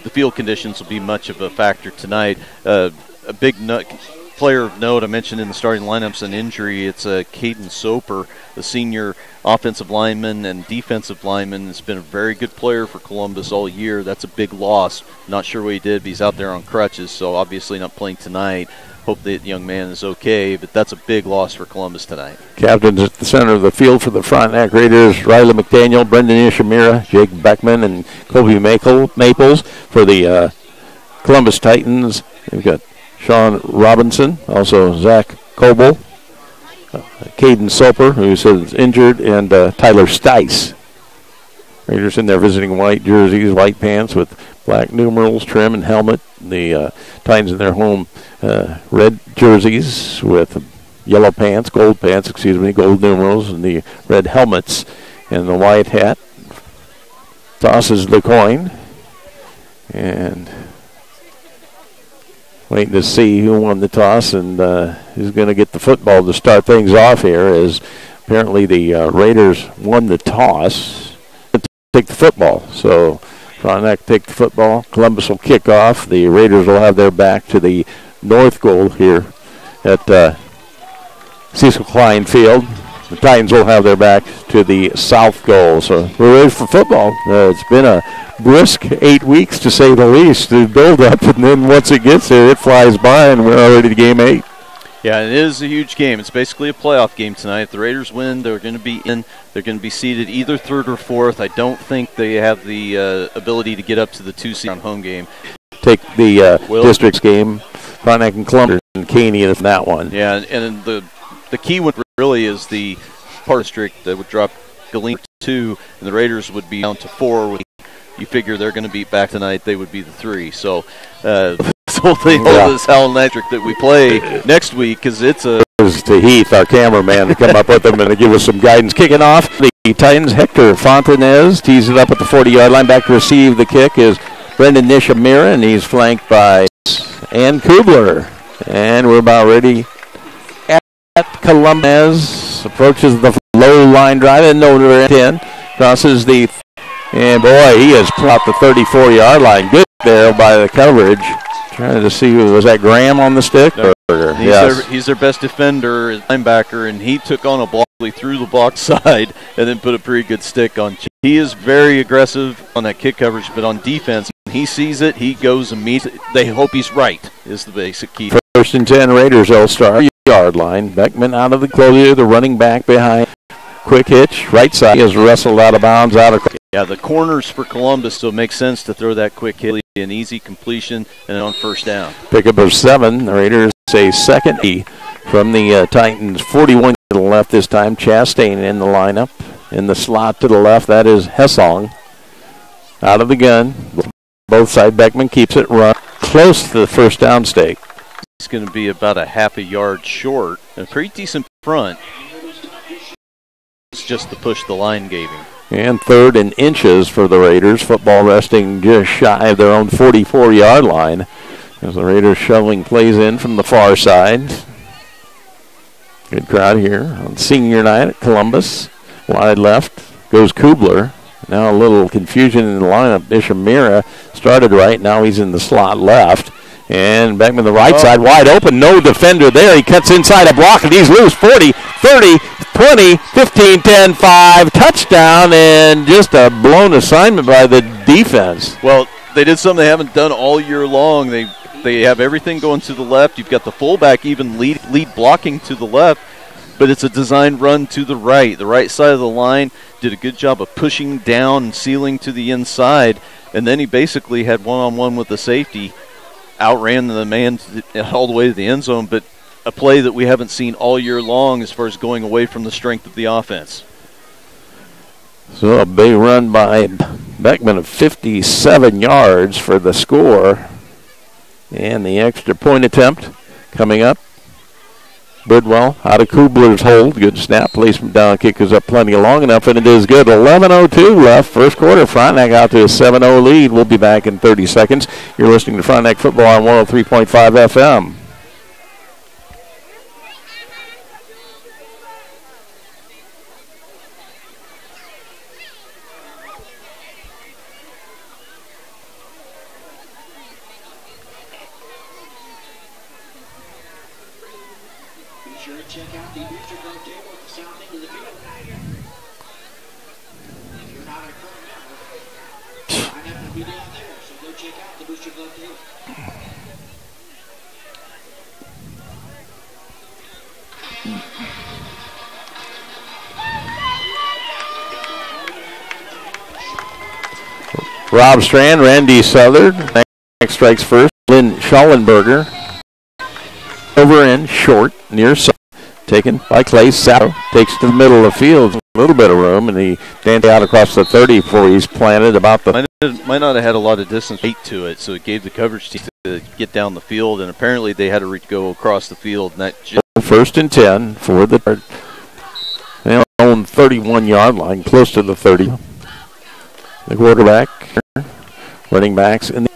the field conditions will be much of a factor tonight. A big player of note I mentioned in the starting lineups an injury. It's Caden Soper, the senior offensive lineman and defensive lineman. Has been a very good player for Columbus all year. That's a big loss. Not sure what he did, but he's out there on crutches, so obviously not playing tonight. Hope that young man is okay, but that's a big loss for Columbus tonight. Captains at the center of the field for the Frontenac Raiders, Riley McDaniel, Brendan Ishamira, Jake Beckman, and Kobe Maples. For the Columbus Titans, they've got Sean Robinson, also Zach Coble, Caden Soper, who's injured, and Tyler Stice. Raiders in there visiting white jerseys, white pants with black numerals, trim, and helmet. The Titans in their home red jerseys with yellow pants, gold numerals, and the red helmets and the white hat. Tosses the coin. And waiting to see who won the toss and who's going to get the football to start things off here, as apparently the Raiders won the toss to take the football. So Frontenac take the football. Columbus will kick off. The Raiders will have their back to the north goal here at Cecil Klein Field. The Titans will have their back to the south goal. So we're ready for football. It's been a brisk 8 weeks, to say the least, to build up, and then once it gets there, it flies by, and we're already to game 8. Yeah, it is a huge game. It's basically a playoff game tonight. If the Raiders win, they're going to be in. They're going to be seeded either third or fourth. I don't think they have the ability to get up to the 2 seed on home game. Take the district's game, Frontenac and Columbus and Caney in that one. Yeah, and the key one really is the part district that would drop Galena to 2, and the Raiders would be down to 4. You figure they're going to beat back tonight, they would be the 3. So this whole thing is how electric that we play next week, because it's a... to Heath, our cameraman, to come up with them and to give us some guidance. Kicking off, the Titans, Hector Fontanez tees it up at the 40-yard line. Back to receive the kick is Brendan Nishamira, and he's flanked by Ann Kubler. And we're about ready at Columbus. Approaches the low line drive, and over 10. Crosses the... And boy, he has plopped the 34-yard line. Good there by the coverage. Trying to see, was that Graham on the stick? No. He's their best defender, linebacker, and he took on a block through the block side and then put a pretty good stick on. He is very aggressive on that kick coverage, but on defense, when he sees it, he goes and meets it. They hope he's right, is the basic key. First and 10 Raiders, they'll start yard line. Beckman out of the closure, the running back behind. Quick hitch, right side. He has wrestled out of bounds. Yeah, the corners for Columbus, so it makes sense to throw that quick hit, an easy completion, and on first down. Pickup of 7. The Raiders say second from the Titans. 41 to the left this time. Chastain in the lineup. In the slot to the left, that is Hessong. Out of the gun. Both side. Beckman keeps it run close to the first down stake. It's going to be about a half a yard short. A pretty decent front. It's just the push the line gave him. And 3rd and inches for the Raiders. Football resting just shy of their own 44-yard line. As the Raiders shoveling plays in from the far side. Good crowd here on senior night at Columbus. Wide left goes Kubler. Now a little confusion in the lineup. Ishamira started right. Now he's in the slot left. And Beckman the right side, wide open. No defender there. He cuts inside a block, and he's loose. 40, 30, 20, 15, 10, 5. Touchdown, and just a blown assignment by the defense. Well, they did something they haven't done all year long. They have everything going to the left. You've got the fullback even lead blocking to the left, but it's a designed run to the right. The right side of the line did a good job of pushing down and sealing to the inside, and then he basically had one-on-one with the safety. Outran the man all the way to the end zone, but a play that we haven't seen all year long as far as going away from the strength of the offense. So a big run by Beckman of 57 yards for the score. And the extra point attempt coming up. Bridwell out of Kubler's hold. Good snap. Placement down. Kick is up plenty long enough, and it is good. 11:02 left. First quarter. Frontenac out to a 7-0 lead. We'll be back in 30 seconds. You're listening to Frontenac Football on 103.5 FM. Rob Strand, Randy Southard. Next strikes first. Lynn Schallenberger. Over in short, near side. Taken by Clay Sato. Takes to the middle of the field. A little bit of room, and he danced out across the 30 before he's planted about the... Might not have had a lot of distance weight to it, so it gave the coverage team to get down the field, and apparently they had to go across the field. And that just first and 10 for the own 31-yard line, close to the 30. The quarterback, running backs, and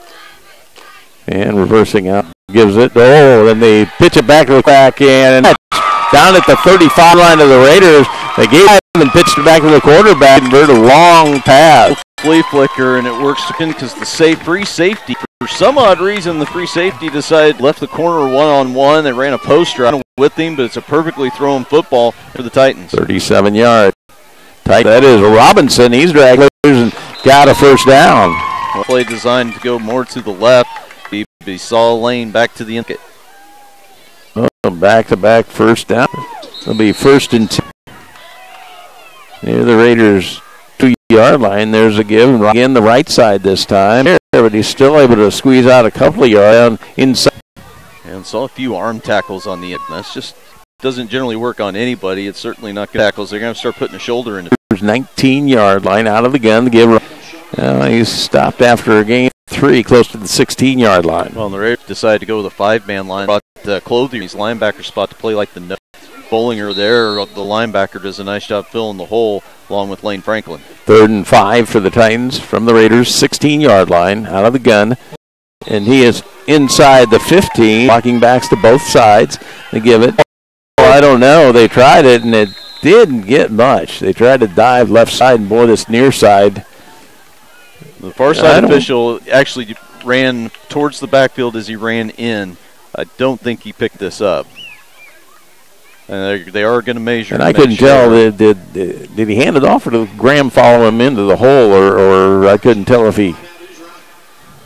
reversing out, gives it. Oh, then they pitch it back to the back end, and down at the 35 line of the Raiders. They gave it and pitched it back to the quarterback, and a long pass. Flea flicker, and it works because the free safety, for some odd reason, the free safety decided left the corner one-on-one. They ran a post route with him, but it's a perfectly thrown football for the Titans. 37 yards. That is Robinson. He's dragged and got a first down. Play designed to go more to the left. He saw a lane back to the end. Back-to-back first down. It'll be first and 10. Near the Raiders' 2-yard line. There's a give. Again, the right side this time. But he's still able to squeeze out a couple of yards inside. And saw a few arm tackles on the end. That's just doesn't generally work on anybody. It's certainly not good tackles. They're going to start putting a shoulder in it. 19-yard line out of the gun. The give. He's stopped after a gain 3, close to the 16-yard line. Well, the Raiders decided to go with a 5-man line. Brought Clothier's linebacker spot to play like the nose. Bollinger there, the linebacker, does a nice job filling the hole along with Lane Franklin. 3rd and 5 for the Titans from the Raiders' 16-yard line out of the gun. And he is inside the 15, blocking backs to both sides. They give it. Oh, I don't know. They tried it, and it didn't get much. They tried to dive left side, and boy, this near side. The far side official actually ran towards the backfield as he ran in. I don't think he picked this up. And they are going to measure. And I couldn't tell, did he hand it off or did Graham follow him into the hole, or I couldn't tell if he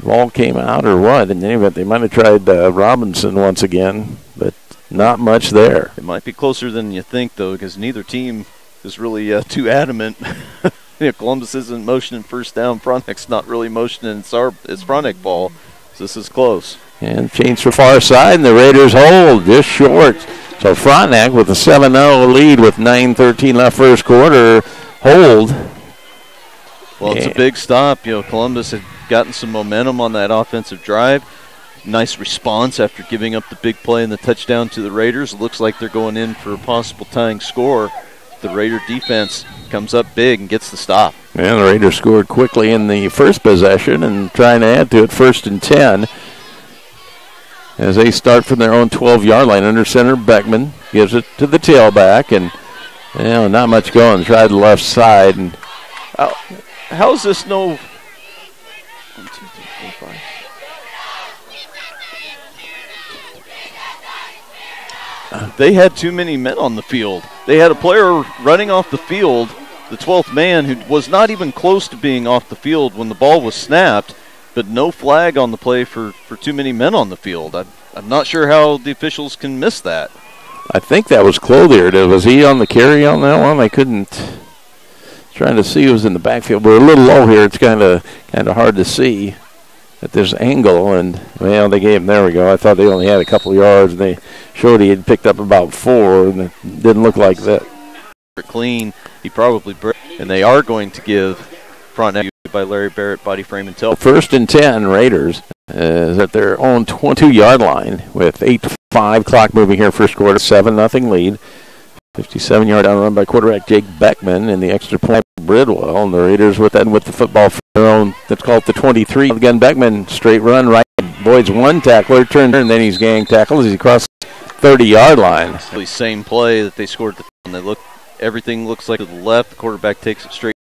ball came out or what. In any event, they might have tried Robinson once again, but not much there. It might be closer than you think, though, because neither team is really too adamant. Columbus isn't motioning first down. Frontenac's not really motioning. It's Frontenac ball. So this is close. And change for far side, and the Raiders hold just short. So Frontenac with a 7-0 lead with 9:13 left first quarter. Hold. Well, it's a big stop. Columbus had gotten some momentum on that offensive drive. Nice response after giving up the big play and the touchdown to the Raiders. It looks like they're going in for a possible tying score. The Raider defense comes up big and gets the stop. And the Raiders scored quickly in the first possession and trying to add to it, 1st and 10. As they start from their own 12-yard line under center, Beckman gives it to the tailback, and not much going. Tried the left side, and how's this no? 1, 2, 3, 4, 5. They had too many men on the field. They had a player running off the field, the 12th man, who was not even close to being off the field when the ball was snapped. But no flag on the play for too many men on the field. I'm not sure how the officials can miss that. I think that was Clothier. Was he on the carry on that one? I couldn't. Trying to see who was in the backfield. We're a little low here. It's kind of hard to see at this angle. And they gave him. There we go. I thought they only had a couple yards, and they showed he had picked up about 4, and it didn't look like that. Clean. He probably and they are going to give Frontenac by Larry Barrett, body frame and tail. 1st and 10, Raiders is at their own 22-yard line with 8:05 clock moving here first quarter, 7-0 lead. 57-yard down run by quarterback Jake Beckman and the extra point Bridwell, and the Raiders with the football for their own, let's call it the 23. Again, Beckman straight run right, avoids one tackler, turn, and then he's gang tackled as he crosses the 30-yard line. The same play that they scored and everything looks like to the left. The quarterback takes it straight.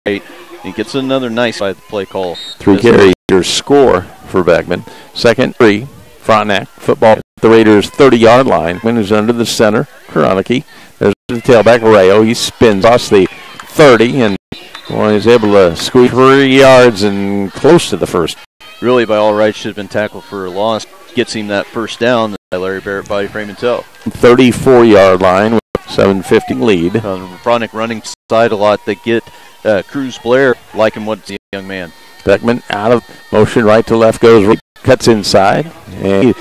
He gets another nice by the play call. 3 carries score for Beckman. 2nd 3, Frontenac football. the Raiders' 30-yard line. Win is under the center. Kronicki. There's the tailback, Rayo. He spins across the 30, and he's able to squeeze 3 yards and close to the first. Really, by all rights, should have been tackled for a loss. Gets him that first down by Larry Barrett, body, frame, and toe. 34-yard line with 7:50 lead. Frontenac running side a lot. They get Cruz Blair liking what's a young man. Beckman out of motion, right to left goes, right, cuts inside, and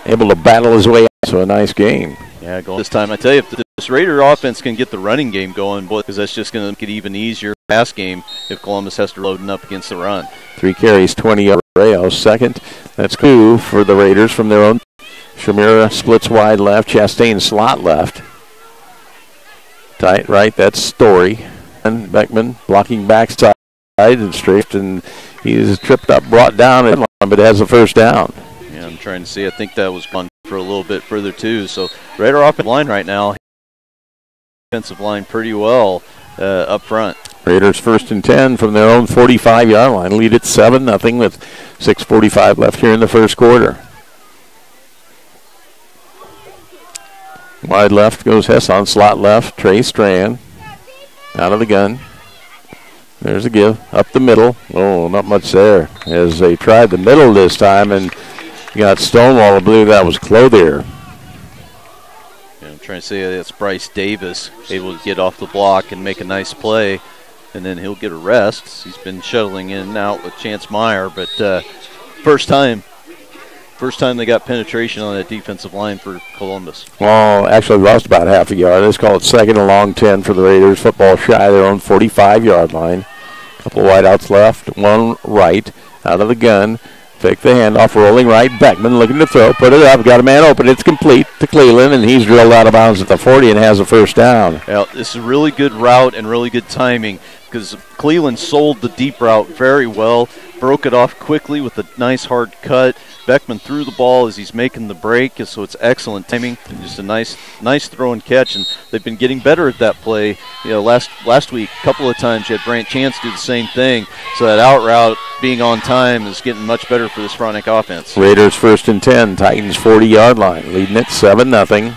able to battle his way out. So a nice game. Yeah, goal this time. I tell you, if this Raider offense can get the running game going, because that's just going to make it even easier pass game if Columbus has to load up against the run. 3 carries, 20 Rayo. Second, that's 2 for the Raiders from their own. Shamira splits wide left, Chastain slot left. Tight right, that's Story. And Beckman blocking backside and straight, and he's tripped up, brought down, but has a first down. Yeah, I'm trying to see. I think that was gone for a little bit further too. So Raider offensive line right now, defensive line pretty well up front. Raiders 1st and 10 from their own 45-yard line. Lead at 7-0 with 6:45 left here in the first quarter. Wide left goes Hesson. Slot left, Trey Strand. Out of the gun. There's a give. Up the middle. Oh, not much there. As they tried the middle this time and got Stonewall. I believe that was Clothier. Yeah, I'm trying to say that's Bryce Davis able to get off the block and make a nice play. And then he'll get a rest. He's been shuttling in and out with Chance Meyer. But first time they got penetration on that defensive line for Columbus. Well, actually lost about half a yard. Let's call it 2nd and long 10 for the Raiders. Football shy their own 45-yard line. Couple wideouts left, one right. Out of the gun. Fake the handoff, rolling right. Beckman looking to throw. Put it up. Got a man open. It's complete to Cleveland, and he's drilled out of bounds at the 40 and has a first down. Well, this is a really good route and really good timing because Cleveland sold the deep route very well. Broke it off quickly with a nice hard cut. Beckman threw the ball as he's making the break, so it's excellent timing. Just a nice throw and catch, and they've been getting better at that play. You know, last week, a couple of times you had Brant Chance do the same thing. So that out route being on time is getting much better for this Frontenac offense. Raiders 1st and 10, Titans 40-yard line, leading it 7-0.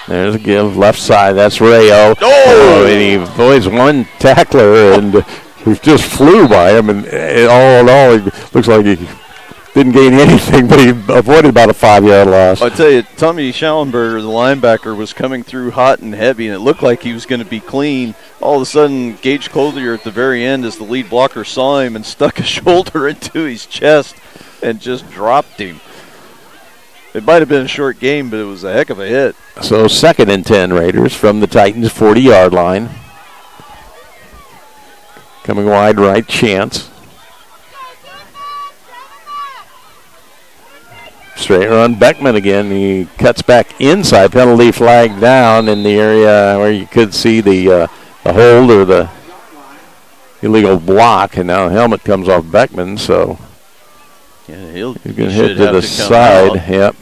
There's a give left side. That's Rayo. Oh! And he avoids one tackler and he just flew by him. And all in all, it looks like he didn't gain anything, but he avoided about a 5-yard loss. I tell you, Tommy Schallenberger, the linebacker, was coming through hot and heavy, and it looked like he was going to be clean. All of a sudden, Gage Clothier at the very end, as the lead blocker saw him and stuck a shoulder into his chest and just dropped him. It might have been a short game, but it was a heck of a hit. So 2nd and 10 Raiders from the Titans 40-yard line. Coming wide right, Chance. Straight run, Beckman again. He cuts back inside. Penalty flag down in the area where you could see the hold or the illegal block, and now the helmet comes off Beckman, so yeah, he's going to hit to the side. Out. Yep.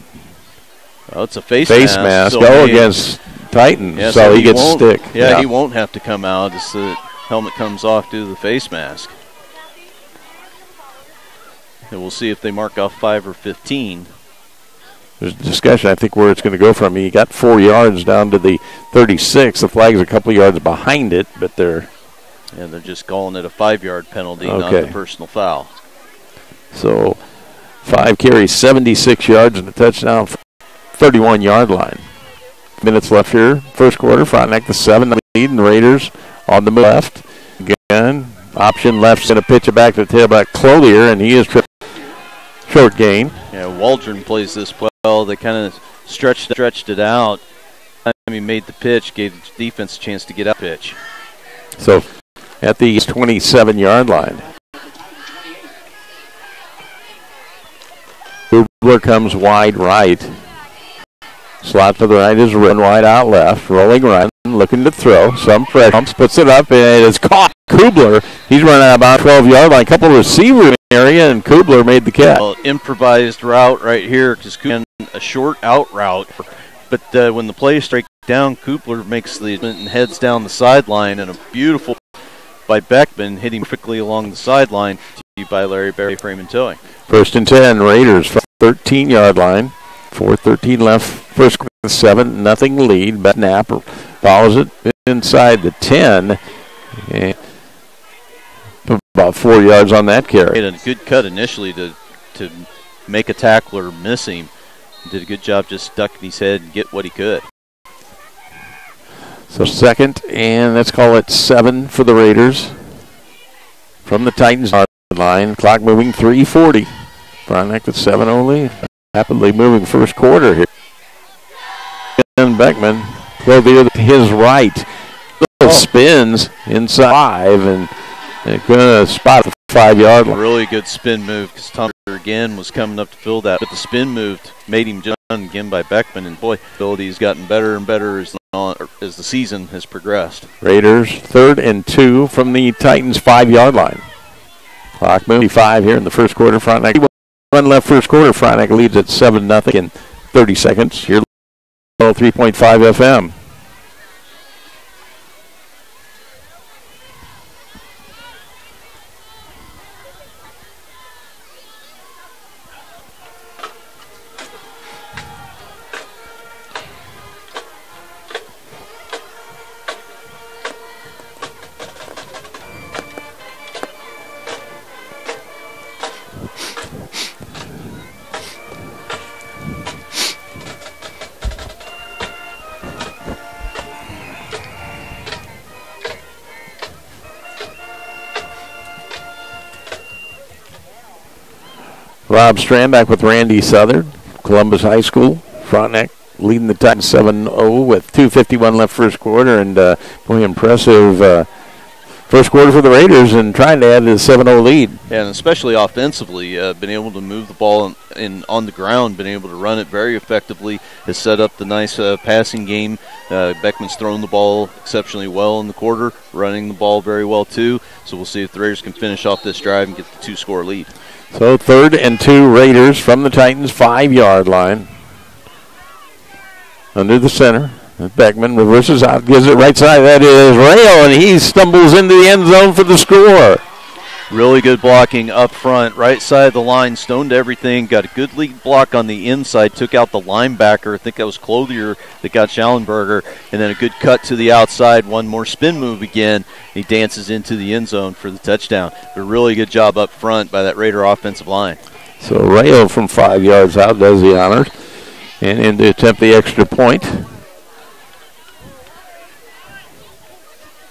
Well, it's a face mask. So against Titans, yeah, so he gets a stick. Yeah, he won't have to come out. It's the helmet comes off due to the face mask. And we'll see if they mark off 5 or 15. There's a discussion, I think, where it's going to go from. He got 4 yards down to the 36. The flag's a couple yards behind it, but they're just calling it a 5-yard penalty, not a personal foul. So 5 carries, 76 yards, and a touchdown, 31-yard line. Minutes left here, first quarter. Frontenac the 7 lead, and Raiders on the left. Again, option left, going to pitch it back to the tailback Clothier, and he is short gain. Yeah, Waldron plays this well. They kind of stretched it out. He made the pitch, gave the defense a chance to get up pitch. So at the 27-yard line. Kubler comes wide right. Slot to the right is run wide out left. Rolling run, looking to throw. Some pressure. Puts it up, and it's caught. Kubler, he's running out about 12-yard line. A couple of receiver in the area, and Kubler made the catch. Well, improvised route right here because Kubler a short out route. But when the play strikes down, Kubler makes the and heads down the sideline, and a beautiful by Beckman hitting perfectly along the sideline by Larry Barry frame and towing. 1st and 10, Raiders from 13-yard line. 4:13 left. First quarter, 7-0 lead. But Snap follows it inside the 10. And about 4 yards on that carry. Made a good cut initially to make a tackler miss him. Did a good job just ducking his head and get what he could. So second, and let's call it 7 for the Raiders. From the Titans line, clock moving 3:40. Frontenac at 7 only. Rapidly moving first quarter here. And Beckman go there to his right. Spins inside 5 and they're going to spot the 5-yard line. Really good spin move because Tom again was coming up to fill that. But the spin move made him done again by Beckman. And boy, ability's gotten better and better as the season has progressed. Raiders 3rd and 2 from the Titans 5-yard line. Clock moving 5 here in the first quarter. Frontenac run left first quarter. Frontenac leads at 7-0 in 30 seconds. Here, 3.5 FM. Rob Strand back with Randy Southard, Columbus High School. Frontenac leading the Titans 7-0 with 2:51 left first quarter. And boy, impressive first quarter for the Raiders and trying to add to the 7-0 lead. Yeah, and especially offensively, been able to move the ball on the ground, been able to run it very effectively, has set up the nice passing game. Beckman's thrown the ball exceptionally well in the quarter, running the ball very well too. So we'll see if the Raiders can finish off this drive and get the 2-score lead. So 3rd and 2 Raiders from the Titans 5-yard line. Under the center. Beckman reverses out, gives it right side. That is Rayo, and he stumbles into the end zone for the score. Really good blocking up front, right side of the line, stoned everything, got a good lead block on the inside, took out the linebacker. I think that was Clothier that got Schallenberger, and then a good cut to the outside, one more spin move again. He dances into the end zone for the touchdown. A really good job up front by that Raider offensive line. So Rayo from 5 yards out does the honors, and in to attempt the extra point.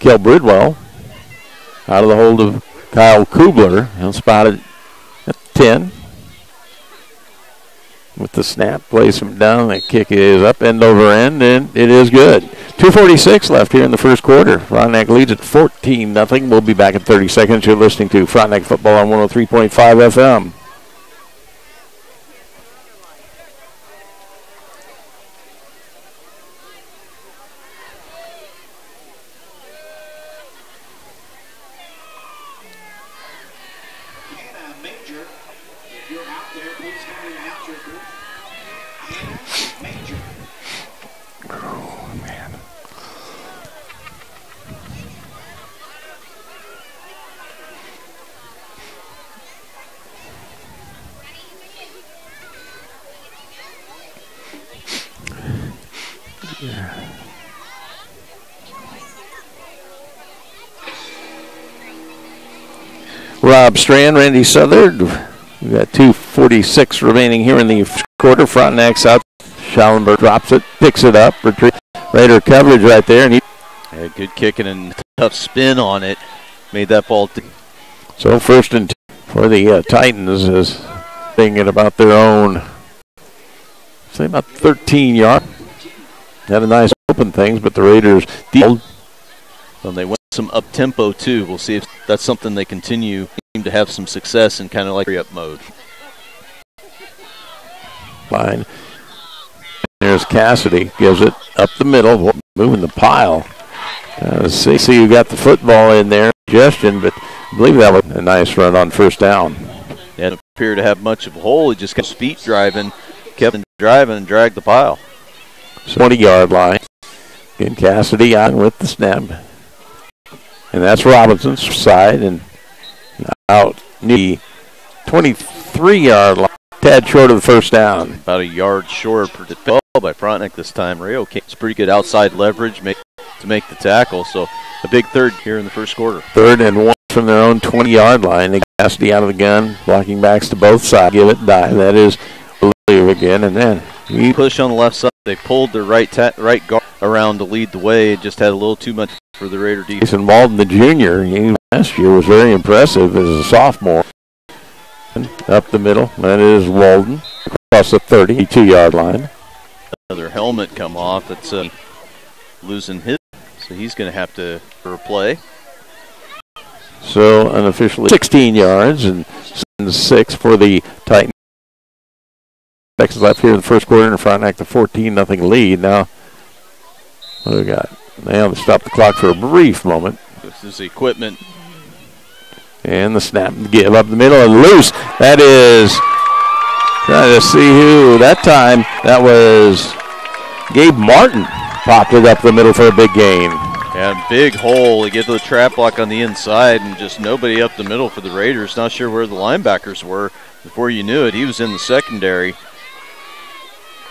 Kel Bridwell out of the hold of Kyle Kubler. He'll spot it at 10. With the snap, plays him down. That kick is up end over end, and it is good. 2:46 left here in the first quarter. Frontenac leads at 14-0. We'll be back in 30 seconds. You're listening to Frontenac Football on 103.5 FM. Rob Strand, Randy Southard. We've got 2:46 remaining here in the first quarter. Frontenac's out. Schallenberg drops it, picks it up. Raider coverage right there. And he had good kicking and tough spin on it. Made that ball. So 1st and 2 for the Titans is thinking about their own, say about 13 yards. Had a nice open things, but the Raiders deal. Well, they went some up tempo too. We'll see if that's something they continue to have some success in, kind of like up mode. Fine. There's Cassidy, gives it up the middle, moving the pile. See you got the football in there, suggestion, but I believe that was a nice run on first down. Didn't appear to have much of a hole. He just kept his feet driving, kept driving, and dragged the pile. 20-yard line. And Cassidy on with the snap. And that's Robinson's side, and out the 23-yard line. tad short of the first down. About a yard short by Frontenac this time. Rayo came. It's pretty good outside leverage to make the tackle. So a big third here in the first quarter. 3rd and 1 from their own 20-yard line. They Cassidy out of the gun, blocking backs to both sides. Give it dive. That is again, and then he push on the left side. They pulled their right guard around to lead the way. It just had a little too much for the Raider defense. And Walden, the junior, he last year was very impressive as a sophomore. Up the middle, that is Walden across the 32-yard line. Another helmet come off. That's losing his, so he's going to have to replay. So unofficially 16 yards and 6 for the Titans. Texas left here in the first quarter in Frontenac, the 14-0 lead. Now, what do we got? Now, they stop the clock for a brief moment. This is equipment. And the snap, give up the middle and loose. That is, trying to see who that time. That was Gabe Martin. Popped it up the middle for a big gain. Yeah, big hole. They get to the trap block on the inside and just nobody up the middle for the Raiders. Not sure where the linebackers were. Before you knew it, he was in the secondary.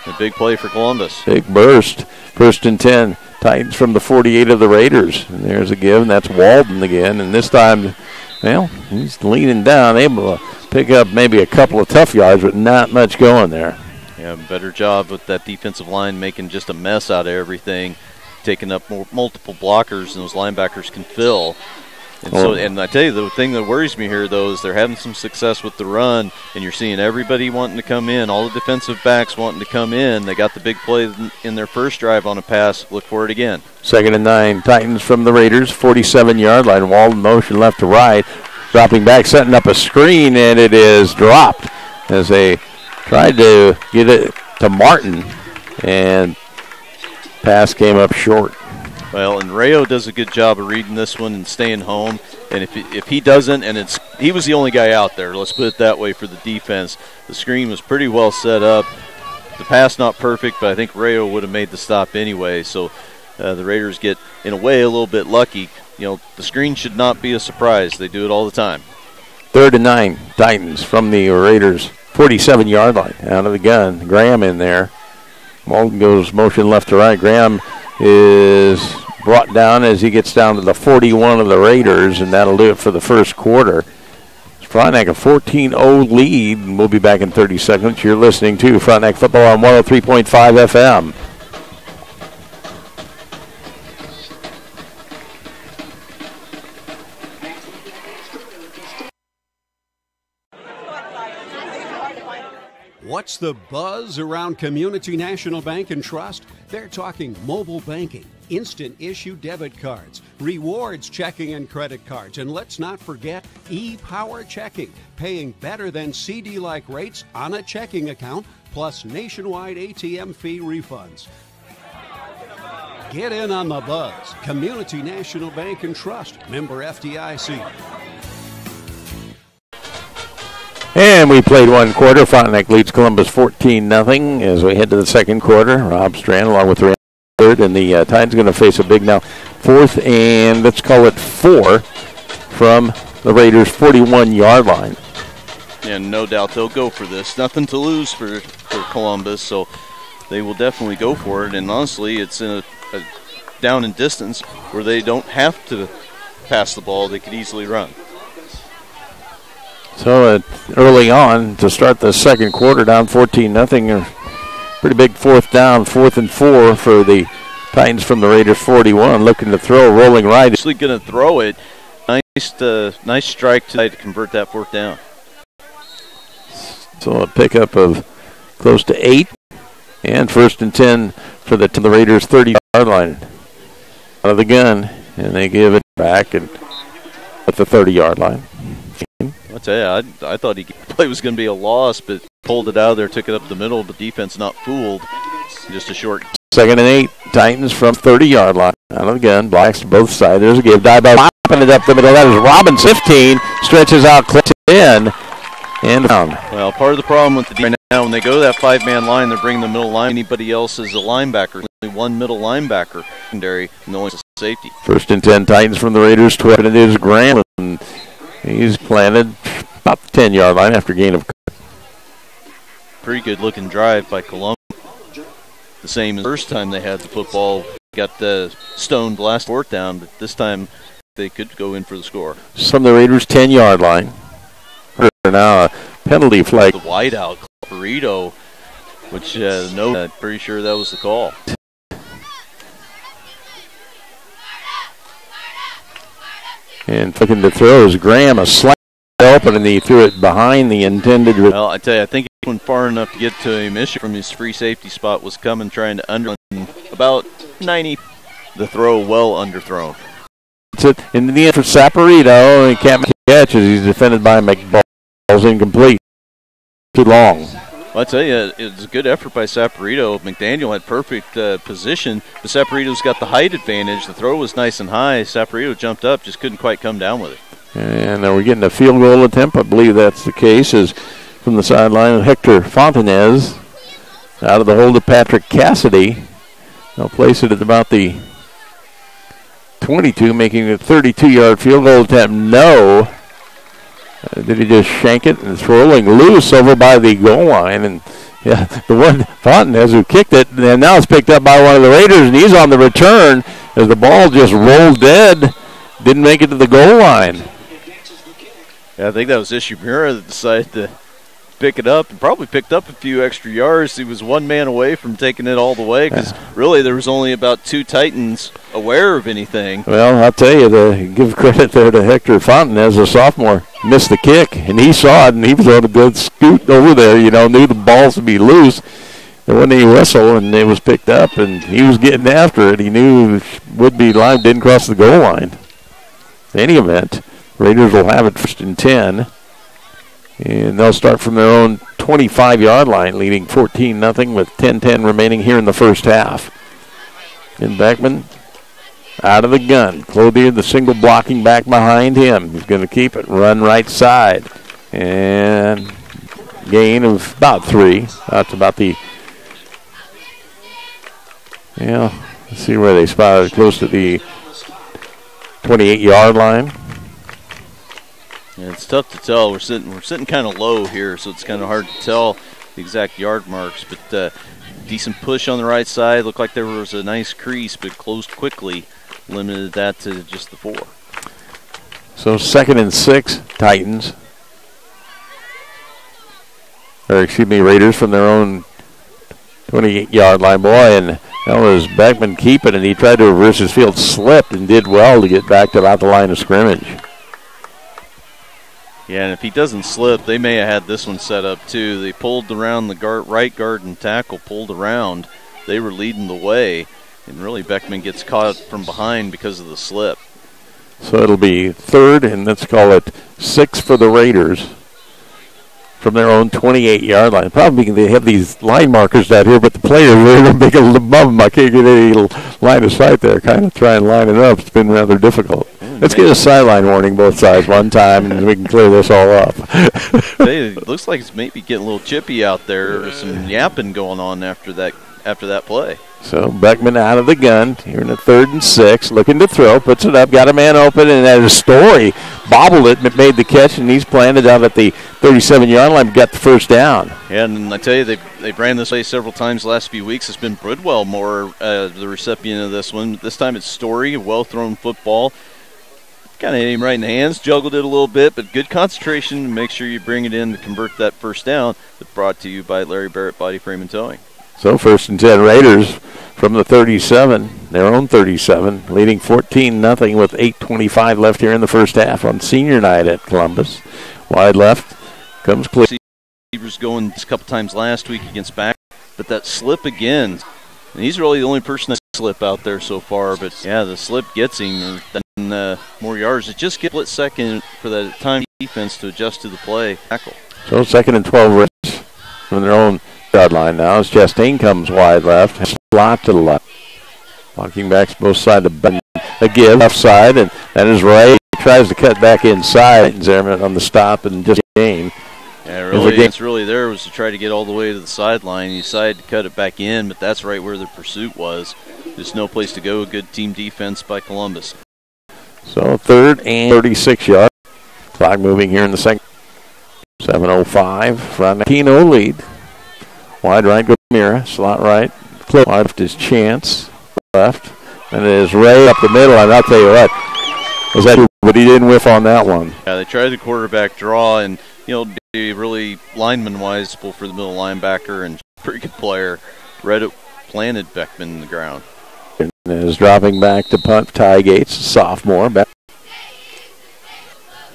A big play for Columbus. Big burst. 1st and 10. Titans from the 48 of the Raiders. And there's a give, and that's Walden again. And this time, well, he's leaning down, able to pick up maybe a couple of tough yards, but not much going there. Yeah, better job with that defensive line making just a mess out of everything, taking up multiple blockers than those linebackers can fill. And I tell you, the thing that worries me here, though, is they're having some success with the run, and you're seeing everybody wanting to come in, all the defensive backs wanting to come in. They got the big play in their first drive on a pass. Look for it again. 2nd and 9, Titans from the Raiders, 47-yard line. Walden motion left to right, dropping back, setting up a screen, and it is dropped as they tried to get it to Martin, and pass came up short. Well, and Rayo does a good job of reading this one and staying home. And if he doesn't, and he was the only guy out there, let's put it that way for the defense. The screen was pretty well set up. The pass not perfect, but I think Rayo would have made the stop anyway. So the Raiders get, in a way, a little bit lucky. You know, the screen should not be a surprise. They do it all the time. 3rd and 9, Titans from the Raiders, 47-yard line. Out of the gun, Graham in there. Walden goes motion left to right. Graham is brought down as he gets down to the 41 of the Raiders, and that'll do it for the first quarter. Frontenac a 14-0 lead, and we'll be back in 30 seconds. You're listening to Frontenac Football on 103.5 FM. What's the buzz around Community National Bank and Trust? They're talking mobile banking, instant issue debit cards, rewards checking and credit cards, and let's not forget e-power checking, paying better than CD-like rates on a checking account, plus nationwide ATM fee refunds. Get in on the buzz. Community National Bank and Trust, member FDIC. And we played one quarter. Frontenac leads Columbus 14-0 as we head to the second quarter. Rob Strand along with the third, and the Titans going to face a big now 4th and let's call it 4 from the Raiders' 41-yard line. And no doubt they'll go for this. Nothing to lose for Columbus, so they will definitely go for it. And honestly, it's in a down in distance where they don't have to pass the ball. They could easily run. So early on to start the second quarter, down 14-0. Pretty big 4th down, 4th and 4 for the Titans from the Raiders 41. Looking to throw, rolling right. Actually going to throw it. Nice strike to convert that 4th down. So a pickup of close to 8. And 1st and 10 for the Raiders 30-yard line. Out of the gun, and they give it back at the 30-yard line. I'll tell you, I thought the play was going to be a loss, but pulled it out of there, took it up the middle, but defense not fooled. Just a short. 2nd and 8, Titans from 30-yard line. Out of the gun, blacks to both sides. There's a give. Dive popping it up the middle. That is Robinson. 15, stretches out, clips in, and down. Well, part of the problem with the defense now, when they go to that 5-man line, they're bringing the middle line. Anybody else is a linebacker. Only one middle linebacker, secondary, and the only safety. 1st and 10, Titans from the Raiders 12, and it is Graham. He's planted about the 10-yard line after gain of. pretty good looking drive by Columbus. The same as the first time they had the football, got stoned last fourth down, but this time they could go in for the score. From the Raiders' 10-yard line. Now a penalty flag. The wideout, Burrito, which I'm pretty sure that was the call. And looking to throw is Graham, a slight open, and he threw it behind the intended. Well, I tell you, I think he went far enough to get to him. Issue from his free safety spot was coming, trying to under about 90. The throw well underthrown. It's it in the end for Saporito. He can't make the catch as he's defended by McBall. Incomplete. Too long. Well, I tell you, it was a good effort by Saporito. McDaniel had perfect position, but Saporito's got the height advantage. The throw was nice and high. Saporito jumped up, just couldn't quite come down with it. And we're getting a field goal attempt. I believe that's the case. Is from the sideline, Hector Fontanez out of the hold of Patrick Cassidy. They'll place it at about the 22, making a 32-yard field goal attempt. No. Did he just shank it? And it's rolling loose over by the goal line. And yeah, the one Fontanez who kicked it, and now it's picked up by one of the Raiders, and he's on the return as the ball just rolled dead. Didn't make it to the goal line. Yeah, I think that was Ishimura that decided to pick it up and probably picked up a few extra yards. He was one man away from taking it all the way because really there was only about two Titans aware of anything. Well, I'll tell you, to give credit there to Hector Fontanez, a sophomore, missed the kick, and he saw it, and he was on a good scoot over there, knew the balls would be loose. There wasn't any whistle, and it was picked up, and he was getting after it. He knew would-be line didn't cross the goal line. In any event, Raiders will have it first and 10. And they'll start from their own 25-yard line, leading 14-0 with 10:10 remaining here in the first half. And Beckman out of the gun. Clothier, the single blocking back behind him. He's going to keep it, run right side. And gain of about 3. That's about the, let's see where they spotted, close to the 28-yard line. Yeah, it's tough to tell. We're sitting kind of low here, so it's kind of hard to tell the exact yard marks. But decent push on the right side. Looked like there was a nice crease, but closed quickly. Limited that to just the 4. So 2nd and 6, Titans. Raiders from their own 28-yard line. Boy, and that was Beckman keeping it. He tried to reverse his field, slipped, and did well to get back to about the line of scrimmage. Yeah, and if he doesn't slip, they may have had this one set up too. They pulled around the right guard and tackle, pulled around. They were leading the way, and really Beckman gets caught from behind because of the slip. So it'll be 3rd, and let's call it 6 for the Raiders from their own 28-yard line. Probably they have these line markers down here, but the players are big above them. I can't get any line of sight there. Kind of try and line it up. It's been rather difficult. Let's get a sideline warning both sides one time, and we can clear this all up. It looks like it's maybe getting a little chippy out there. There's some yapping going on after that play. So Beckman out of the gun here in the 3rd and 6, looking to throw, puts it up, got a man open, and as Story bobbled it, made the catch, and he's planted out at the 37-yard line, got the first down. Yeah, and I tell you, they've ran this way several times the last few weeks. It's been Bridwell more the recipient of this one. This time it's Story, a well-thrown football. Kind of hit him right in the hands, juggled it a little bit, but good concentration to make sure you bring it in to convert that first down. It's brought to you by Larry Barrett Body Frame and Towing. So 1st and 10 Raiders from the 37, their own 37, leading 14-0 with 8:25 left here in the first half on senior night at Columbus. Wide left comes clear. Receivers going a couple times last week against back, but that slip again. And he's really the only person that slip out there so far, but yeah, the slip gets him. And more yards. It just gets split second for the time defense to adjust to the play. Tackle. So 2nd and 12 Raiders from their own yard line now as Chastain comes wide left, slot to the left. Blocking backs both sides of a give left side, and that is Ray. He tries to cut back inside. Zerman on the stop and just gain. Yeah, really, it's really there was to try to get all the way to the sideline. He decided to cut it back in, but that's right where the pursuit was. There's no place to go. Good team defense by Columbus. So 3rd and 36 yards. Clock moving here in the second. 7:05. Frontenac lead Wide right goes Mira. Slot right. Close left is Chance. Left. And it is Ray up the middle. And I'll tell you what, was that, but he didn't whiff on that one. Yeah, they tried the quarterback draw, and be really lineman-wise for the middle linebacker and pretty good player. Read it, planted Beckman in the ground. And is dropping back to punt. Ty Gates, sophomore. Back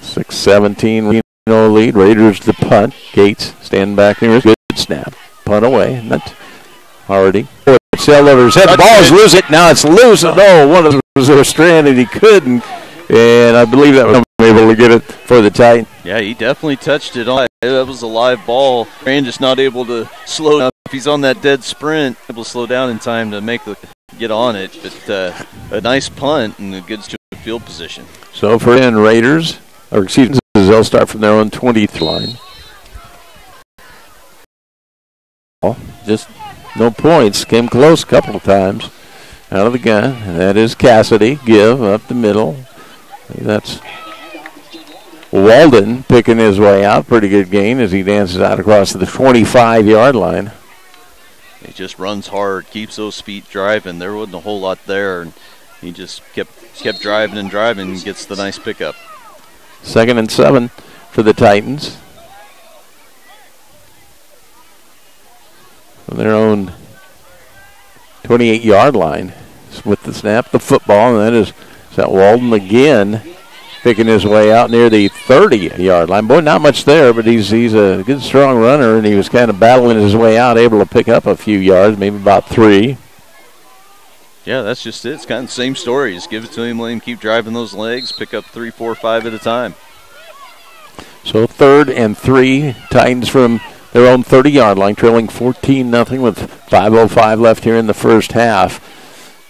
6-17 Reno lead. Raiders to punt. Gates standing back there. Good snap. Punt away. Not already. Sailed over his head. The ball is loose. Now it's loose. No, one of them was stranded. He couldn't. And I believe that was able to get it for the Titans. Yeah, he definitely touched it on. That was a live ball. Rand just not able to slow down. If he's on that dead sprint, able to slow down in time to get on it. But a nice punt and a good field position. So for the Raiders, or excuse me, they'll start from their own 20th line. Just no points. Came close a couple of times. Out of the gun. And that is Cassidy. Give up the middle. That's Walden picking his way out. Pretty good gain as he dances out across the 25-yard line. He just runs hard, keeps those feet driving. There wasn't a whole lot there, and he just kept driving and driving and gets the nice pickup. 2nd and 7 for the Titans. On their own 28-yard line with the snap, the football, and that is that Walden again picking his way out near the 30-yard line. Boy, not much there, but he's a good, strong runner, and he was kind of battling his way out, able to pick up a few yards, maybe about 3. Yeah, that's just it. It's kind of the same story. Just give it to him, let him keep driving those legs, pick up 3, 4, 5 at a time. So 3rd and 3, Titans from their own 30-yard line, trailing 14-0 with 5:05 left here in the first half.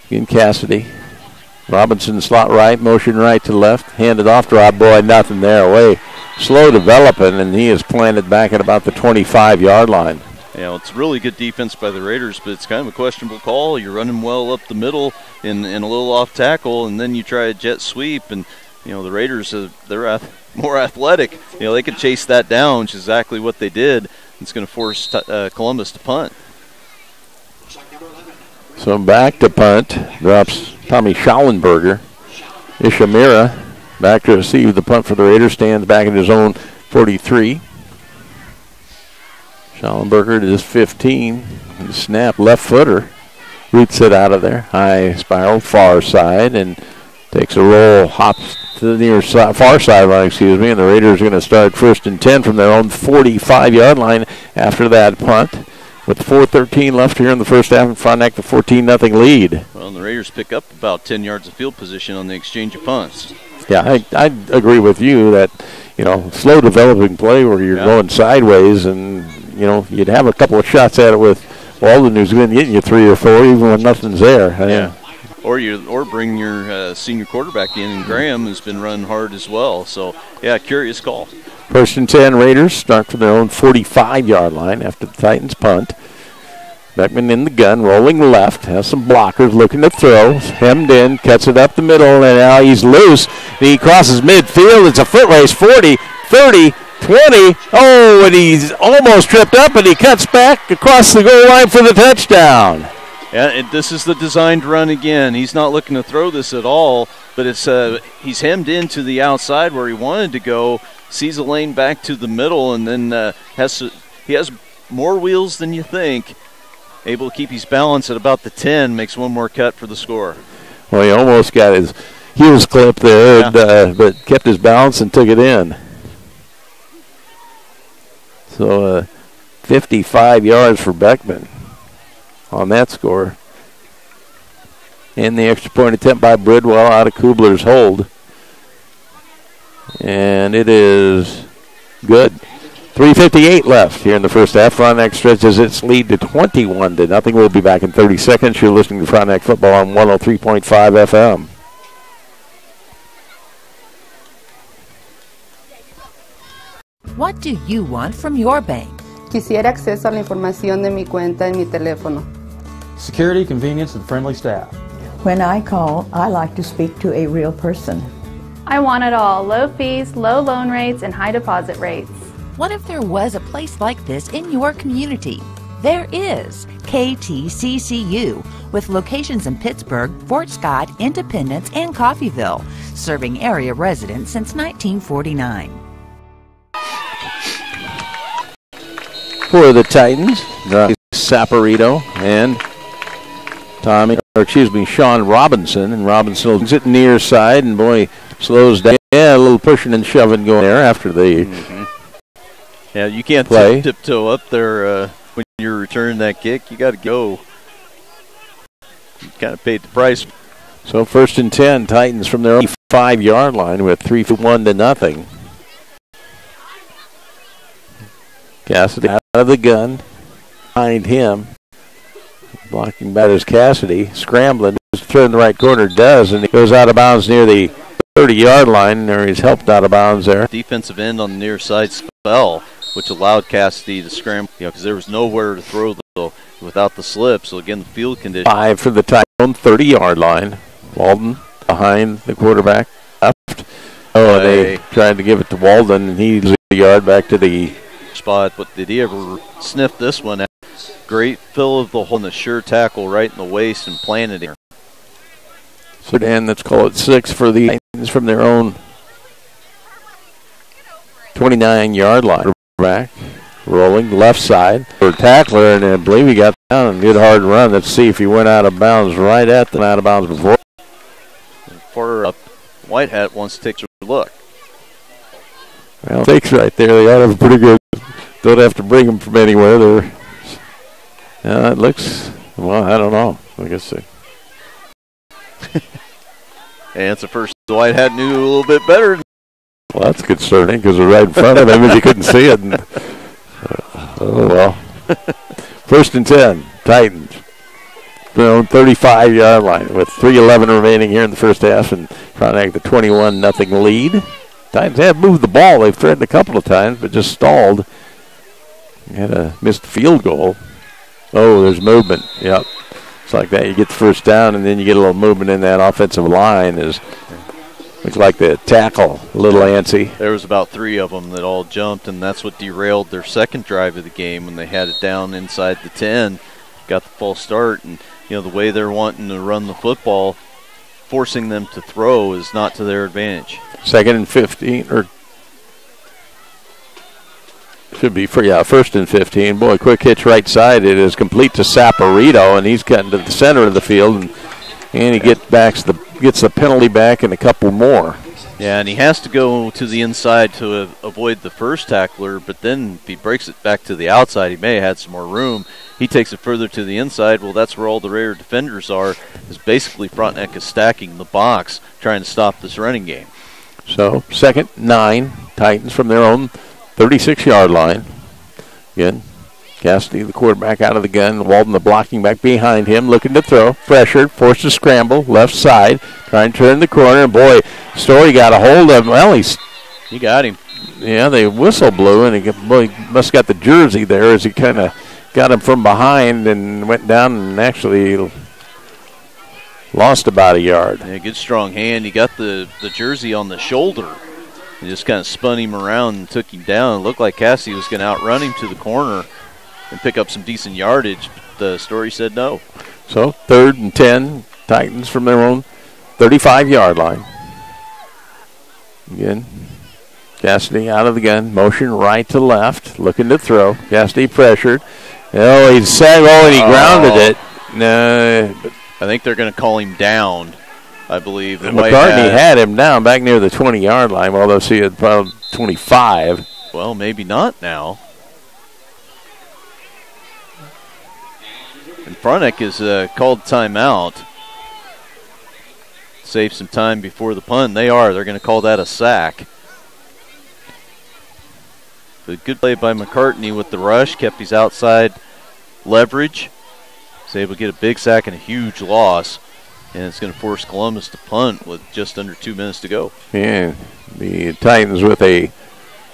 Again, Cassidy. Robinson slot right, motion right to left, handed off to Rob. Boy, nothing there. Way slow developing, and he is planted back at about the 25-yard line. Yeah, it's really good defense by the Raiders, but it's kind of a questionable call. You're running well up the middle in a little off tackle, and then you try a jet sweep, and the Raiders they're more athletic. They could chase that down, which is exactly what they did. It's going to force Columbus to punt. So back to punt, drops Tommy Schallenberger. Ishamira back to receive the punt for the Raiders, stands back in his own 43. Schallenberger to his 15. Snap, left footer. Roots it out of there. High spiral, far side, and takes a roll, hops to the near far sideline, and the Raiders are going to start 1st and 10 from their own 45-yard line after that punt. With 4:13 left here in the first half, and Frontenac the 14-0 lead. Well, and the Raiders pick up about 10 yards of field position on the exchange of punts. Yeah, I agree with you that, slow developing play where you're going sideways, and, you'd have a couple of shots at it with Walden, who's going to get you 3 or 4 even when nothing's there. Yeah. Or bring your senior quarterback in, and Graham has been running hard as well. So, yeah, curious call. 1st and 10, Raiders start from their own 45-yard line after the Titans punt. Beckman in the gun, rolling left, has some blockers, looking to throw, hemmed in, cuts it up the middle, and now he's loose. He crosses midfield. It's a foot race, 40, 30, 20. Oh, and he's almost tripped up, and he cuts back across the goal line for the touchdown. Yeah, this is the designed run again. He's not looking to throw this at all, but it's he's hemmed into the outside where he wanted to go, sees a lane back to the middle, and then he has more wheels than you think. Able to keep his balance at about the 10, makes one more cut for the score. Well, he almost got his heels clipped there, but kept his balance and took it in. So 55 yards for Beckman on that score. And the extra point attempt by Bridwell out of Kubler's hold. And it is good. 3:58 left here in the first half. Frontenac stretches its lead to 21-0. We'll be back in 30 seconds. You're listening to Frontenac Football on 103.5 FM. What do you want from your bank? Quisiera acceso a la información de mi cuenta en mi teléfono. Security, convenience, and friendly staff. When I call, I like to speak to a real person. I want it all. Low fees, low loan rates, and high deposit rates. What if there was a place like this in your community? There is KTCCU, with locations in Pittsburgh, Fort Scott, Independence, and Coffeyville, serving area residents since 1949. For the Titans, Saporito and Sean Robinson. And Robinson will sit near side, and boy, slows down. Yeah, a little pushing and shoving going there after the Yeah, you can't tiptoe up there when you're returning that kick. You got to go. You kind of paid the price. So 1st and 10, Titans from their own 5-yard line with 3-1 to 0. Cassidy out of the gun. Behind him. Blocking back is Cassidy. Scrambling. Just turn the right corner. Does. And he goes out of bounds near the 30-yard line. Or he's helped out of bounds there. Defensive end on the near side fell, which allowed Cassidy to scramble. Because there was nowhere to throw without the slip. So again, the field condition. 5 for the Titans on 30-yard line. Walden behind the quarterback. Left. Oh, they tried to give it to Walden, and he's a yard back to the spot. But did he ever sniff this one? Great fill of the hole and the sure tackle right in the waist and planted here. So Dan, let's call it 6 for the Titans from their own 29-yard line. Back, rolling left side for tackler, and I believe he got down and did a hard run. Let's see if he went out of bounds right at the out of bounds before. For up, White Hat wants to take a look. Well, 6 right there. They ought to have a pretty good. Don't have to bring them from anywhere. It looks, well, I don't know. I guess so. And it's the first White Hat knew a little bit better. Well, that's concerning because we're right in front of him and you couldn't see it. And, oh, well. 1st and 10, Titans. Their own 35-yard line with 3:11 remaining here in the first half, and Frontenac the 21-0 lead. Titans have moved the ball. They've threatened a couple of times, but just stalled. Had a missed field goal. Oh, there's movement. Yep. It's like that. You get the first down, and then you get a little movement in that offensive line. Looks like the tackle, a little antsy. There was about 3 of them that all jumped, and that's what derailed their second drive of the game when they had it down inside the 10. Got the false start, and the way they're wanting to run the football, forcing them to throw is not to their advantage. 2nd and 15, or should be for 1st and 15. Boy, quick hitch right side. It is complete to Saporito, and he's cutting to the center of the field, and he gets the penalty back and a couple more. Yeah, and he has to go to the inside to avoid the first tackler, but then if he breaks it back to the outside, he may have had some more room. He takes it further to the inside. Well, that's where all the Raider defenders are, is basically Frontenac is stacking the box, trying to stop this running game. So, 2nd, 9, Titans from their own 36-yard line. Again, Cassidy, the quarterback, out of the gun. Walden, the blocking back behind him, looking to throw. Pressured, forced to scramble, left side, trying to turn the corner. And boy, Story got a hold of him. Well, he got him. Yeah, the whistle blew, and he must have got the jersey there as he kind of got him from behind and went down and actually lost about a yard. Yeah, good strong hand. He got the jersey on the shoulder. He just kind of spun him around and took him down. It looked like Cassidy was going to outrun him to the corner and pick up some decent yardage, but the Story said no. So 3rd and 10, Titans from their own 35-yard line. Again, Cassidy out of the gun, motion right to left, looking to throw. Cassidy pressured. Oh, he said, and he grounded it. No, I think they're going to call him down, I believe. McCartney had him down back near the 20-yard line, although he had probably 25. Well, maybe not now. And Frontenac is called timeout. Save some time before the punt. They're going to call that a sack. But good play by McCartney with the rush. Kept his outside leverage. Was able to get a big sack and a huge loss. And it's going to force Columbus to punt with just under 2 minutes to go. Yeah, the Titans with a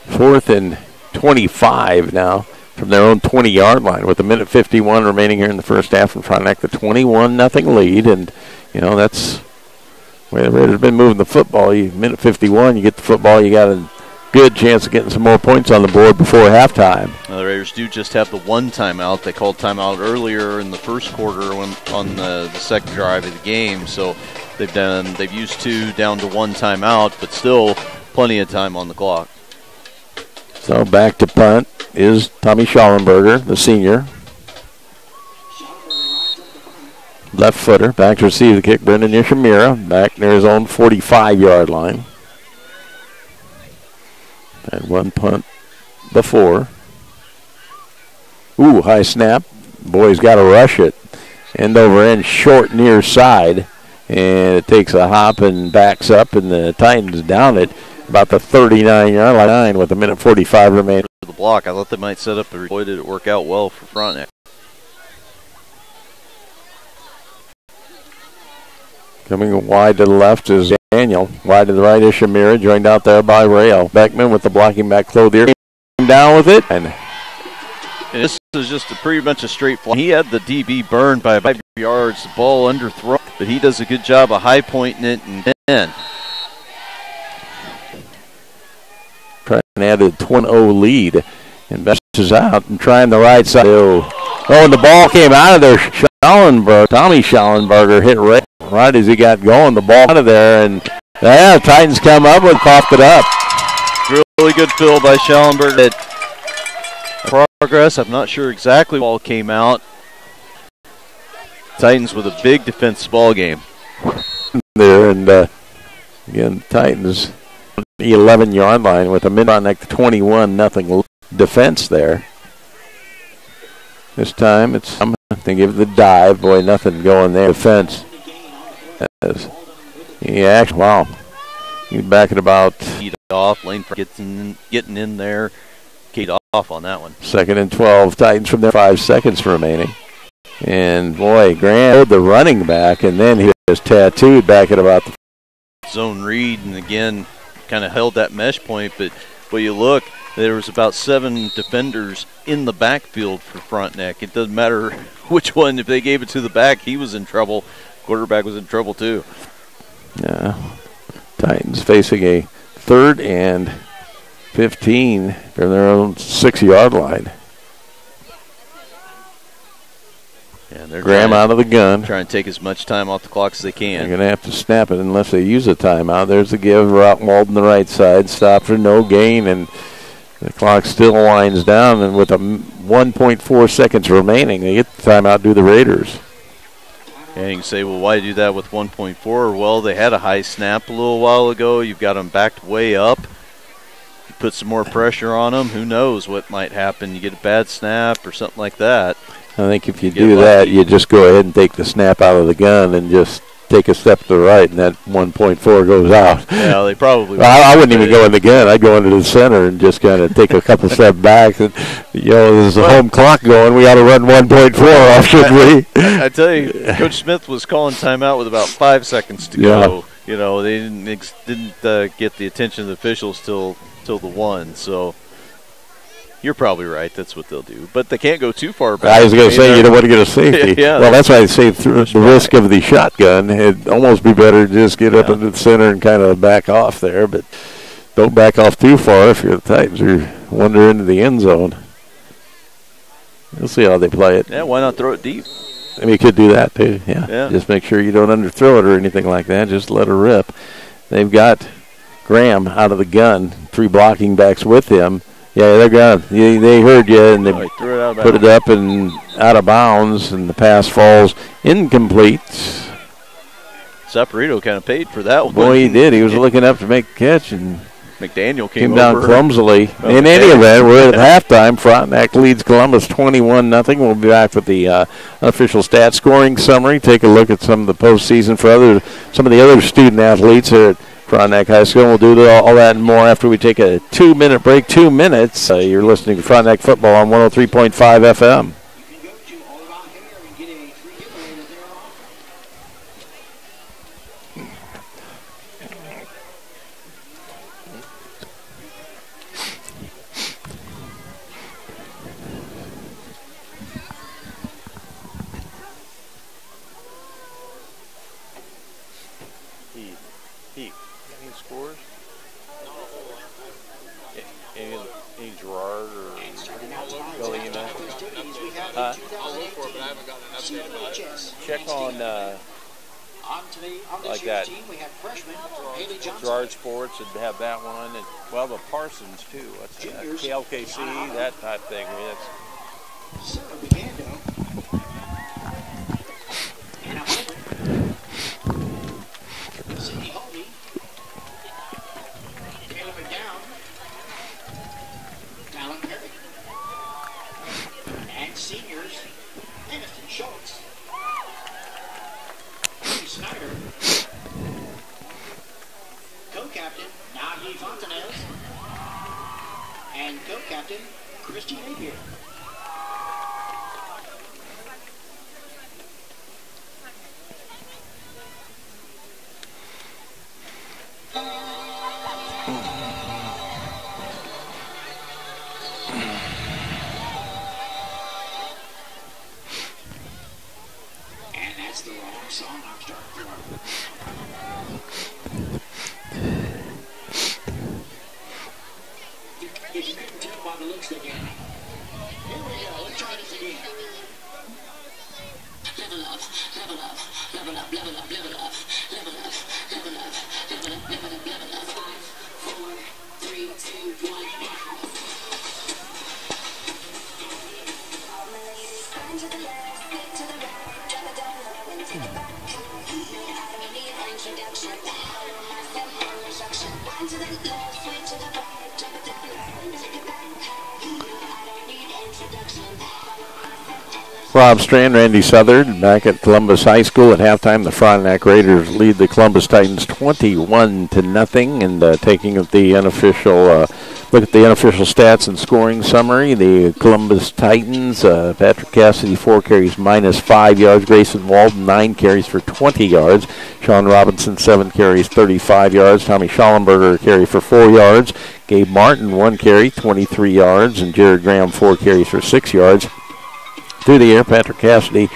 4th and 25 now from their own 20-yard line with 1:51 remaining here in the first half. And Frontenac the 21-0 lead. And, that's the way the Raiders have been moving the football. 1:51, you get the football, you got to good chance of getting some more points on the board before halftime. The Raiders do just have the one timeout. They called timeout earlier in the first quarter on the second drive of the game. So they've used 2 down to 1 timeout, but still plenty of time on the clock. So back to punt is Tommy Schallenberger, the senior. Left footer, back to receive the kick, Brendan Ishimura, back near his own 45-yard line. And one punt before. Ooh, high snap. Boy's got to rush it. End over end, short near side. And it takes a hop and backs up, and the Titans down it about the 39-yard line with 1:45 remaining. The block, I thought they might set up the boy. Did it work out well for Frontenac? Coming wide to the left is Daniel. Wide to the right is Shamira, joined out there by Rail. Beckman with the blocking back clothier. Down with it. And this is just pretty much a straight fly. He had the DB burned by 5 yards, the ball underthrown, but he does a good job of high pointing it and in. Trying to add a 20 lead. And Best out and trying the right side. Oh, and the ball came out of there. Tommy Schallenberger hit right as he got going. The ball out of there, and Titans come up and coughed it up. Really good fill by Schallenberger. Progress. I'm not sure exactly ball came out. Titans with a big defense ball game there, and again Titans the 11-yard line with a minute on like the 21-0 defense there. This time they give the dive. Boy, nothing going there. Defense. Wow. He's back at about. Off. Lane getting in there. Kate off on that one. 2nd and 12. Titans from there. 5 seconds remaining. And boy, Grant, the running back, and then he was tattooed back at about the zone read, and again, kind of held that mesh point. But when you look, there was about 7 defenders in the backfield for Frontenac. It doesn't matter which one. If they gave it to the back, he was in trouble. Quarterback was in trouble too. Yeah. Titans facing a 3rd and 15 from their own 6-yard line. And they're Graham out of the gun. Trying to take as much time off the clock as they can. They're going to have to snap it unless they use a timeout. There's the give. Rockmold on the right side. Stop for no gain, and the clock still winds down. And with 1.4 seconds remaining, they get the timeout to the Raiders. And you can say, well, why do that with 1.4? Well, they had a high snap a little while ago. You've got them backed way up. You put some more pressure on them. Who knows what might happen? You get a bad snap or something like that. I think if you do that, you just go ahead and take the snap out of the gun and just take a step to the right, and that 1.4 goes out. Yeah, they probably would. I wouldn't even go in the gun. I'd go into the center and just kind of take a couple steps back. And, there's a home clock going. We ought to run 1.4 off, shouldn't we? I tell you, Coach Smith was calling timeout with about 5 seconds to go. They didn't get the attention of the officials till the 1, so you're probably right. That's what they'll do. But they can't go too far back. I was going to say, you don't want to get a safety. Yeah, well, that's why I say through the risk of the shotgun, it'd almost be better to just get up into the center and kind of back off there. But don't back off too far if you're the Titans or wander into the end zone. We'll see how they play it. Yeah, why not throw it deep? I mean, you could do that too, yeah. Just make sure you don't underthrow it or anything like that. Just let her rip. They've got Graham out of the gun, 3 blocking backs with him. Yeah, they're gone. They heard you, and they put it up and out of bounds, and the pass falls incomplete. Saporito kind of paid for that one. Boy, he did. He was looking up to make the catch, and McDaniel came down clumsily. In any event, we're at halftime. Frontenac leads Columbus 21-0. We'll be back with the unofficial stat scoring summary. Take a look at some of the postseason for some of the other student athletes here at Frontenac High School. We'll do all that and more after we take a 2-minute break. 2 minutes. You're listening to Frontenac Football on 103.5 FM. Check on like that Gerard Sports and have that one, and well, the Parsons too. What's that? KLKC, that type thing. I mean, and seniors, Aniston Schultz, Snyder, co-captain Nahi Fontanez, and co-captain Christy Napier. And that's the wrong song I'm starting for. If you couldn't tell by the looks again. Here we go, let's try this again. Level up, level up, level up, level up, level up, level up, level up, level up, level up, level up. 5, 4, 3, 2, 1. Rob Strand, Randy Southard back at Columbus High School at halftime. The Frontenac Raiders lead the Columbus Titans 21-0, and taking the unofficial look at the unofficial stats and scoring summary. The Columbus Titans, Patrick Cassidy 4 carries -5 yards. Grayson Walden 9 carries for 20 yards. Sean Robinson 7 carries 35 yards. Tommy Schallenberger a carry for 4 yards. Gabe Martin 1 carry 23 yards, and Jared Graham 4 carries for 6 yards. Through the air, Patrick Cassidy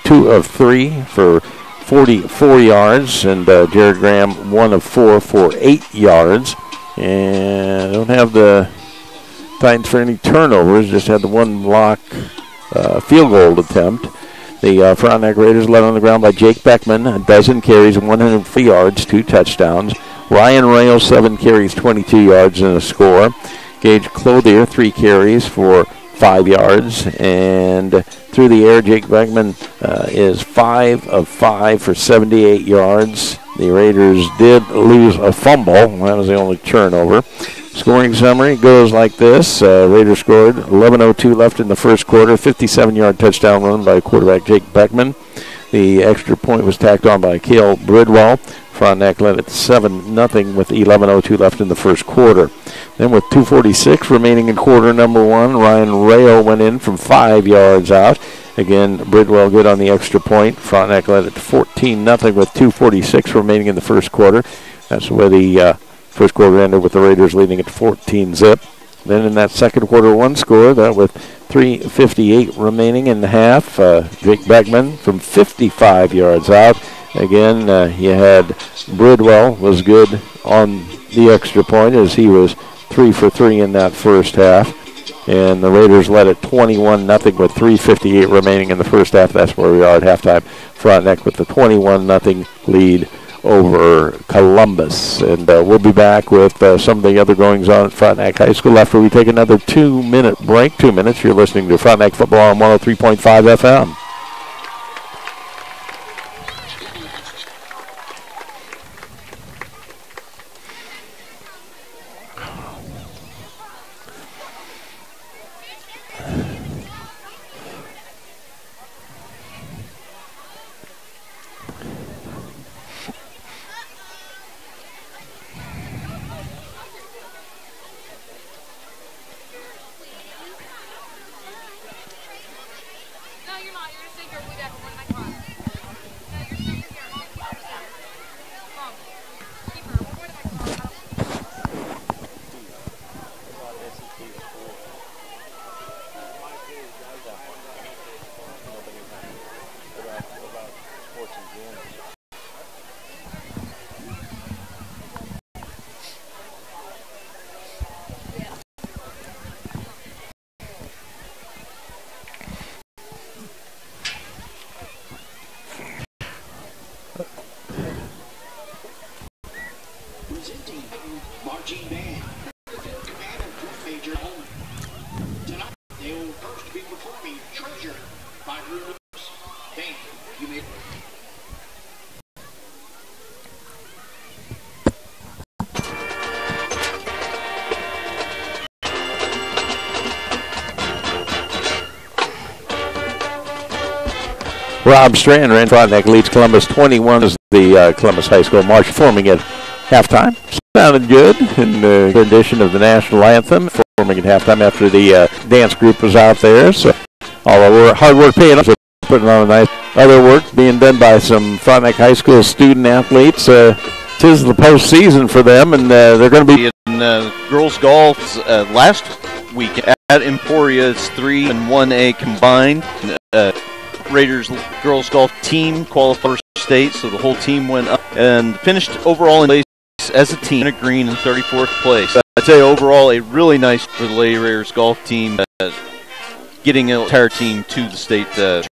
2 of 3 for 44 yards, and Jared Graham 1 of 4 for 8 yards. And I don't have the Titans for any turnovers, just had the one block field goal attempt. The Frontenac Raiders led on the ground by Jake Beckman, a dozen carries, 103 yards, 2 touchdowns. Ryan Rayo, 7 carries, 22 yards, and a score. Gage Clothier, 3 carries for 5 yards, and through the air, Jake Beckman is 5 of 5 for 78 yards. The Raiders did lose a fumble. That was the only turnover. Scoring summary goes like this. Raiders scored 11:02 left in the first quarter, 57-yard touchdown run by quarterback Jake Beckman. The extra point was tacked on by Cale Bridwell. Frontenac led at 7-0 with 11:02 left in the first quarter. Then with 2:46 remaining in quarter number 1, Ryan Rayo went in from 5 yards out. Again, Bridwell good on the extra point. Frontenac led at 14-0 with 2:46 remaining in the first quarter. That's the way the first quarter ended, with the Raiders leading at 14-0. Then in that second quarter, one score, that with 3:58 remaining in the half. Jake Beckman from 55 yards out. Again, you had Bridwell was good on the extra point, as he was 3 for 3 in that first half. And the Raiders led at 21-0 with 3:58 remaining in the first half. That's where we are at halftime. Frontenac with the 21-0 lead over Columbus. And we'll be back with some of the other goings on at Frontenac High School after we take another 2-minute break. 2 minutes. You're listening to Frontenac Football on 103.5 FM. No, you're not. You're Presenting marching band. Command of Major Home. Tonight, they will first be performing Treasure by Groups. Band, you may. Rob Strand ran Frontenac leads Columbus 21 as the Columbus High School March forming at halftime. Sounded good in the rendition of the national anthem, forming at halftime after the dance group was out there. So all the hard work paying off, putting on a nice other work being done by some Frontenac High School student athletes. Tis the postseason for them, and they're going to be in girls golf last week at Emporia. It's 3 and 1A combined. Raiders girls golf team qualified for state, so the whole team went up and finished overall in place as a team, a green in 34th place. I'd say overall a really nice for the Lady Raiders golf team, getting an entire team to the state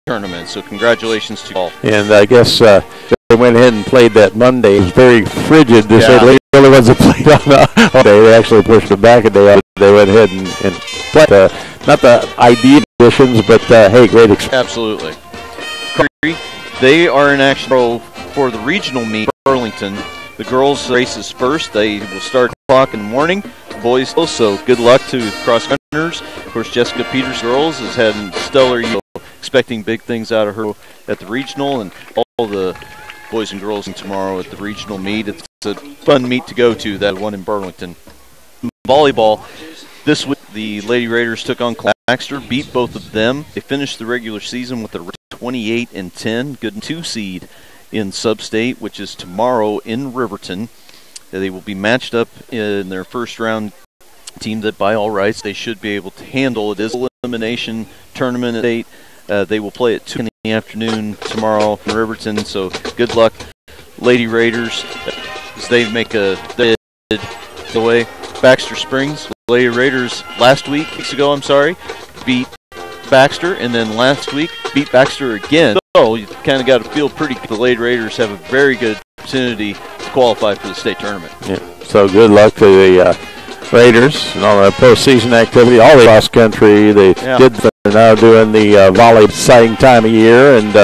tournament. So congratulations to all. And I guess they went ahead and played that Monday. It was very frigid. They said the only ones that played on day. They actually pushed it back a day. They went ahead and played. Not the ideal conditions, but hey, great experience. Absolutely. They are in action for the regional meet in Burlington. The girls races first. They will start at 2 o'clock in the morning. The boys also good luck to cross counters. Of course, Jessica Peters girls is having stellar year, expecting big things out of her at the regional, and all the boys and girls tomorrow at the regional meet. It's a fun meet to go to, that one in Burlington. Volleyball, this week the Lady Raiders took on Baxter, beat both of them. They finished the regular season with a 28 and 10, good 2 seed in Sub-State, which is tomorrow in Riverton. They will be matched up in their first round team that by all rights they should be able to handle. It is an elimination tournament at 8. They will play at 2 in the afternoon tomorrow in Riverton, so good luck, Lady Raiders, as they make a the way. Baxter Springs, Lady Raiders weeks ago, beat Baxter, and then last week beat Baxter again. So you kind of got to feel pretty good. The Lady Raiders have a very good opportunity to qualify for the state tournament. Yeah. So good luck to the Raiders and all the postseason activity, all the cross country. They're now doing the volley exciting time of year, and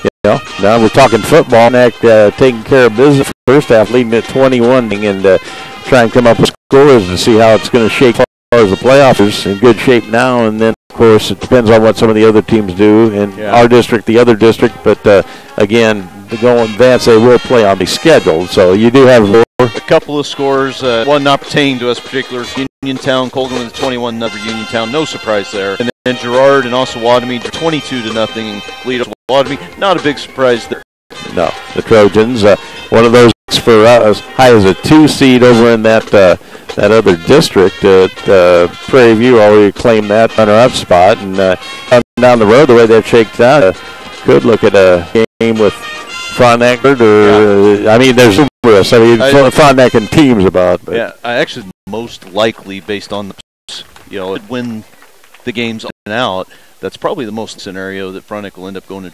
now we're talking football. Taking care of business first half, leading at 21, and try and come up with scores and see how it's going to shake as far as the playoffs is in good shape now, and then of course it depends on what some of the other teams do in our district, the other district, but again, to go advance they will play on the schedule, so you do have a couple of scores, one not pertaining to us particular. Uniontown, Colgan with a 21 number Uniontown, no surprise there, and then Girard and also Watomie 22-0 lead of Watomie, not a big surprise there. No, the Trojans, one of those for as high as a 2 seed over in that other district at Prairie View already claimed that runner-up spot, and down the road the way they've shaked out, could look at a game with Frontenac I mean there's numerous. Frontenac and teams about. But. Yeah, I actually most likely based on the win the games in and out. That's probably the most scenario that Frontenac will end up going to,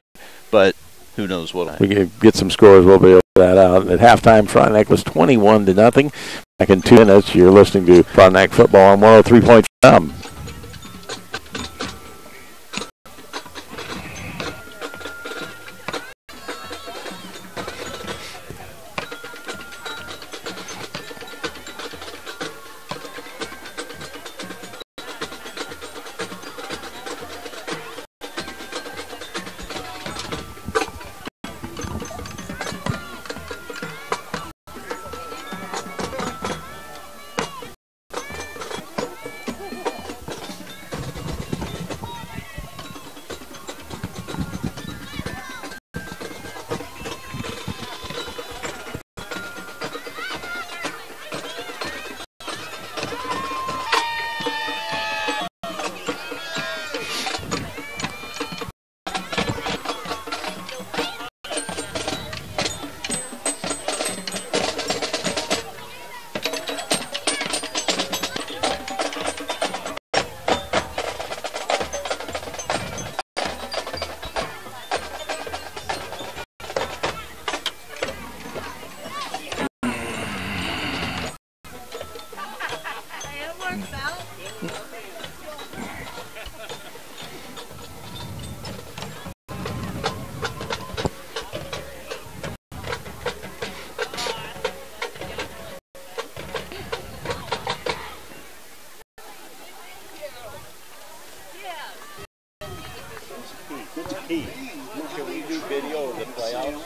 but. Who knows what? We can get some scores. We'll be able to that out. At halftime, Frontenac was 21-0. Back in 2 minutes, you're listening to Frontenac football on 103.5. Can we do video of the playoffs?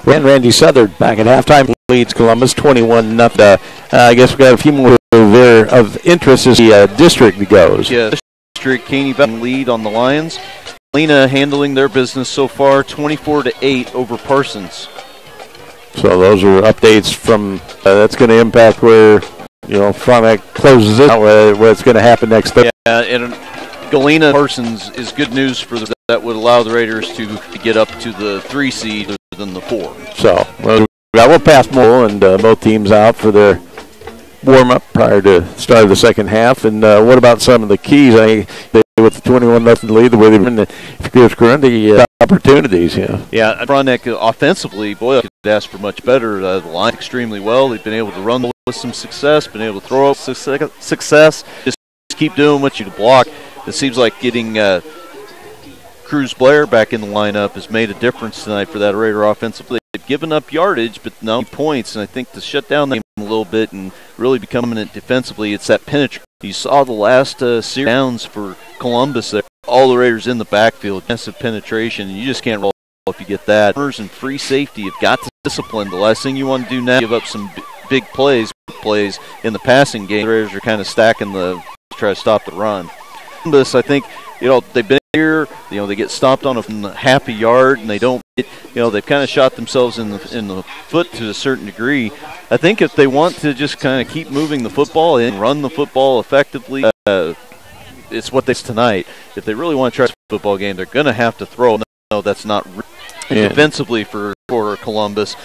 Randy Southard back at halftime leads Columbus 21-0. I guess we've got a few more there of interest as the district goes. Yeah, district Caney lead on the Lions. Lena handling their business so far, 24-8 over Parsons. So those are updates from that's going to impact where Frontenac closes it out, what's going to happen next Thursday. Yeah, and Galena Parsons is good news for that would allow the Raiders to get up to the 3 seed rather than the 4. So we'll pass more and both teams out for their warm-up prior to start of the second half. And what about some of the keys? With the 21-0 lead, the way they've been, if it goes current, the opportunities, Yeah, Frontenac offensively, boy, I could ask for much better. The line extremely well. They've been able to run with some success, been able to throw up success. Just keep doing what you block. It seems like getting Cruz Blair back in the lineup has made a difference tonight for that Raider offensively. They've given up yardage, but no points, and I think to shut down the game a little bit and really becoming it defensively, it's that penetration. You saw the last series downs for Columbus there. All the Raiders in the backfield, massive penetration, and you just can't roll if you get that. And free safety, you've got to discipline. The last thing you want to do now is give up some big plays in the passing game. The Raiders are kind of stacking to try to stop the run. Columbus, I think, they've been here, they get stomped on a half a yard, and they don't get, they've kind of shot themselves in the foot to a certain degree. I think if they want to just kind of keep moving the football and run the football effectively, it's what they tonight. If they really want to try the football game, they're going to have to throw. No, that's not defensively for Columbus.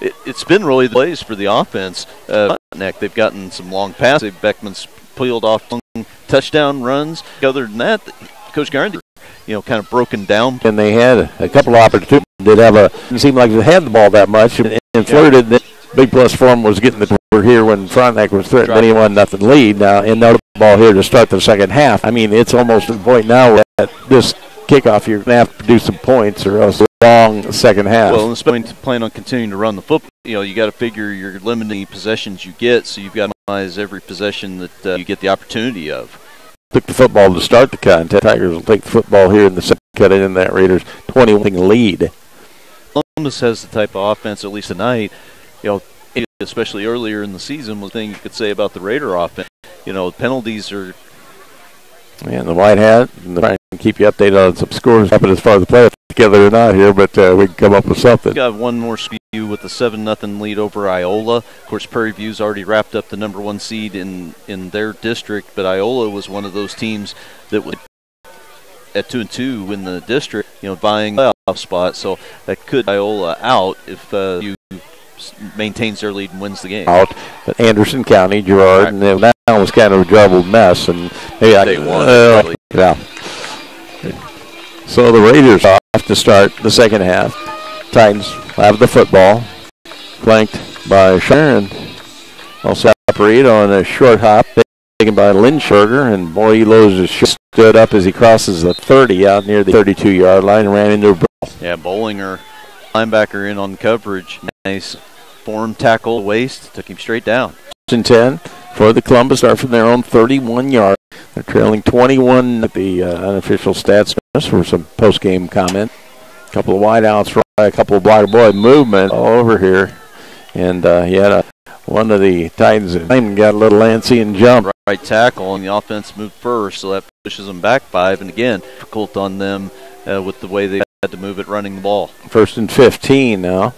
It's been really the plays for the offense. They've gotten some long passes. Beckman's peeled off touchdown runs. Other than that, Coach Garney, kind of broken down. And they had a couple of opportunities. It seemed like they had the ball that much and flirted. The big plus for them was getting the over here when Frontenac was threatening 21-0 lead. Now, and no ball here to start the second half. I mean, it's almost at the point now where at this kickoff you're going to have to produce some points or else a long second half. Well, especially to plan on continuing to run the football, you got to figure you're limiting possessions you get, so you've got to minimize every possession that you get the opportunity of. Took the football to start the contest. Tigers will take the football here in the second, cut it in that Raiders 21 lead. Columbus has the type of offense, at least tonight, especially earlier in the season, was the thing you could say about the Raider offense. Penalties are. And the white hat, and trying to keep you updated on some scores happen as far as the playoffs together or not here, but we can come up with something. We got one more spew with the 7-0 lead over Iola. Of course, Prairie View's already wrapped up the number 1 seed in their district, but Iola was one of those teams that would at 2-2 in the district, vying the playoff spot. So that could Iola out if you maintains their lead and wins the game. Out at Anderson County, Girard, and that was kind of a jumbled mess. And they won. Yeah. So the Raiders off to start the second half. Titans have the football, flanked by Sharon. Also Saporito on a short hop taken by Lynchberger, and boy, he loads his shot. Stood up as he crosses the 30 out near the 32-yard line and ran into a ball. Yeah, Bollinger, linebacker in on coverage. Nice form tackle, waist, took him straight down. 10 for the Columbus, start from their own 31-yard. They're trailing 21 at the unofficial stats for some post-game comment. A couple of wideouts, a couple of block boy movement all over here. And he had one of the Titans got a little antsy and jumped. Right tackle, and the offense moved first, so that pushes them back 5. And again, difficult on them with the way they had to move it running the ball. 1st and 15 now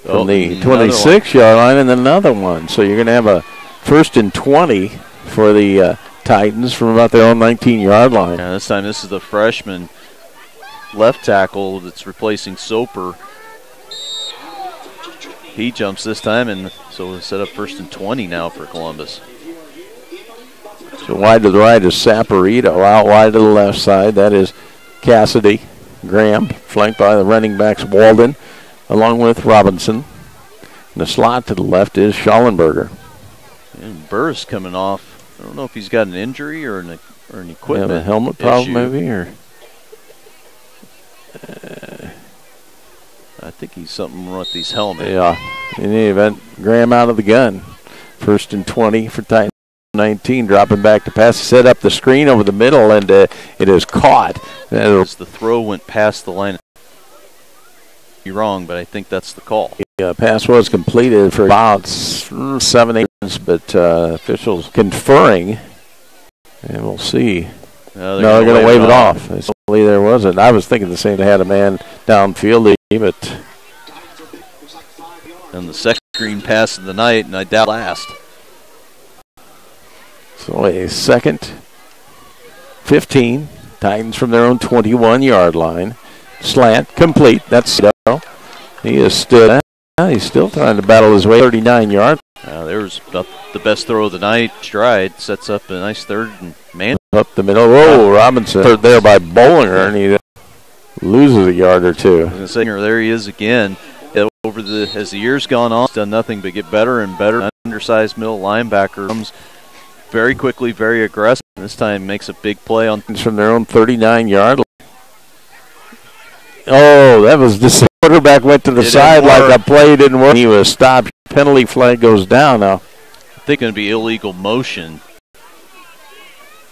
from the 26-yard line, and another one. So you're going to have a 1st and 20 for the Titans from about their own 19-yard line. Yeah, this time this is the freshman left tackle that's replacing Soper. He jumps this time, and so we'll set up 1st and 20 now for Columbus. So wide to the right is Saporito. Out wide to the left side, that is Cassidy. Graham, flanked by the running backs Walden, along with Robinson. In the slot to the left is Schallenberger. And Burris coming off. I don't know if he's got an injury or an equipment a helmet problem, issue. maybe, or I think he's something wrong with these helmets. yeah. In any event, Graham out of the gun. 1st and 20 for Titans. 19, dropping back to pass. Set up the screen over the middle, and it is caught. As the throw went past the line. You're wrong, but I think that's the call. The pass was completed for about 7 inches, but officials conferring, and we'll see. No, they're going to wave it off. Certainly there wasn't. I was thinking the same. They had a man downfield, but. And the second screen pass of the night, and I doubt last. So a second, 15. Titans from their own 21-yard line. Slant, complete. That's he is still. He's still trying to battle his way 39 yards. There's about the best throw of the night. Stride sets up a nice third and man. Up the middle. Whoa, Robinson. Third there by Bollinger, and he loses a yard or two. I was going to say, there he is again. As the years gone on, he's done nothing but get better and better. Undersized middle linebacker comes very quickly, very aggressive. This time makes a big play on from their own 39-yard line. Oh, that was just the quarterback went to the side like a play didn't work. He was stopped. Penalty flag goes down now. I think going to be illegal motion.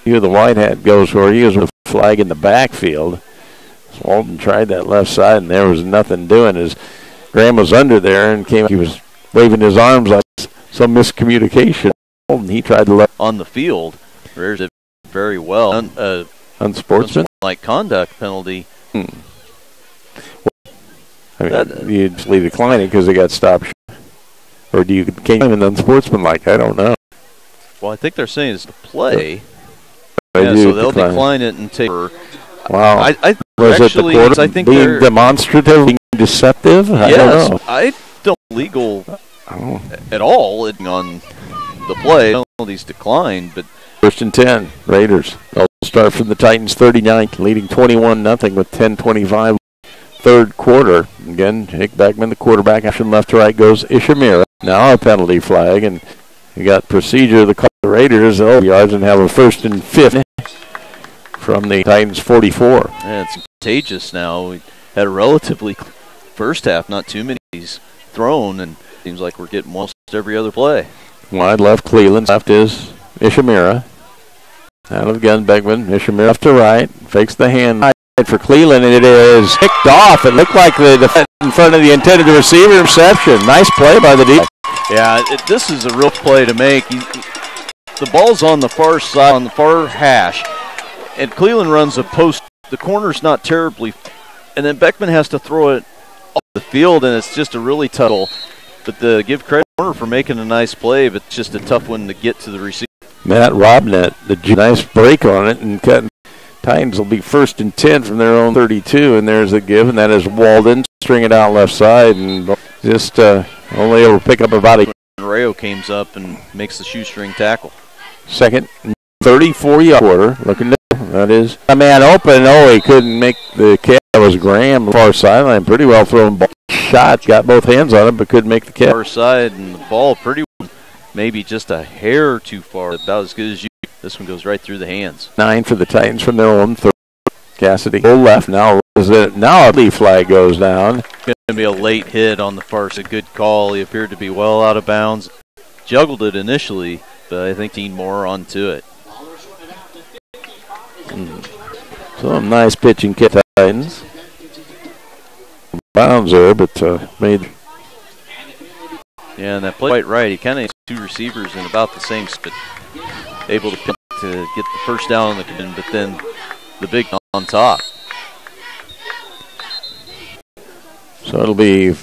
Here the white hat goes where he was with the flag in the backfield. So Walton tried that left side, and there was nothing doing. As Graham was under there and came, he was waving his arms like some miscommunication. And he tried to let on the field. There's it very well. Unsportsmanlike conduct penalty. I mean, you usually decline it because they got stopped. Or do you claim an unsportsmanlike? I don't know. Well, I think they're saying it's the play. So they'll decline it and take. Wow. I was actually, it the quarter I think being demonstrative, being deceptive? Yes, I don't legal at all on the play. Penalties declined, but 1st and 10, Raiders. They'll start from the Titans 39, leading 21-0 with 10:25 third quarter. Again, Jake Beckman, the quarterback. Action left to right goes Ishamira. Now a penalty flag, and you got procedure to call the Raiders yards and have a 1st and 5 from the Titans 44. Yeah, it's contagious now. We had a relatively first half, not too many thrown, and seems like we're getting almost every other play. Wide left, Cleveland. Left is Ishamira. Out of the gun, Beckman. Ishamira left to right. Fakes the hand for Cleveland, and it is kicked off. It looked like the defense in front of the intended receiver. Interception. Nice play by the defense. Yeah, this is a real play to make. The ball's on the far side, on the far hash, and Cleveland runs a post. The corner's not terribly, and then Beckman has to throw it off the field, and it's just a really tunnel. But give credit to Corner for making a nice play, but it's just a tough one to get to the receiver. Matt Robnett, the nice break on it, and cutting. Titans will be 1st and 10 from their own 32, and there's a give, and that is Walden. String it out left side, and just only able to pick up about a. Rayo comes up and makes the shoestring tackle. 2nd, 34-yard quarter. Looking down. That is a man open. Oh, he couldn't make the catch. That was Graham, far sideline. Pretty well thrown ball. Shot, got both hands on it, but couldn't make the catch. Far side, and the ball pretty maybe just a hair too far. About as good as you. This one goes right through the hands. 9 for the Titans from their own third. Cassidy full left now. Now a lead flag goes down. Going to be a late hit on the first. A good call. He appeared to be well out of bounds. Juggled it initially, but I think 10 more onto it. So nice pitching kick, Titans. Bounds there, but made. Yeah, and that play quite right. He kind of has 2 receivers in about the same spot. Able to get the first down on the pin, but then the big on top. So it'll be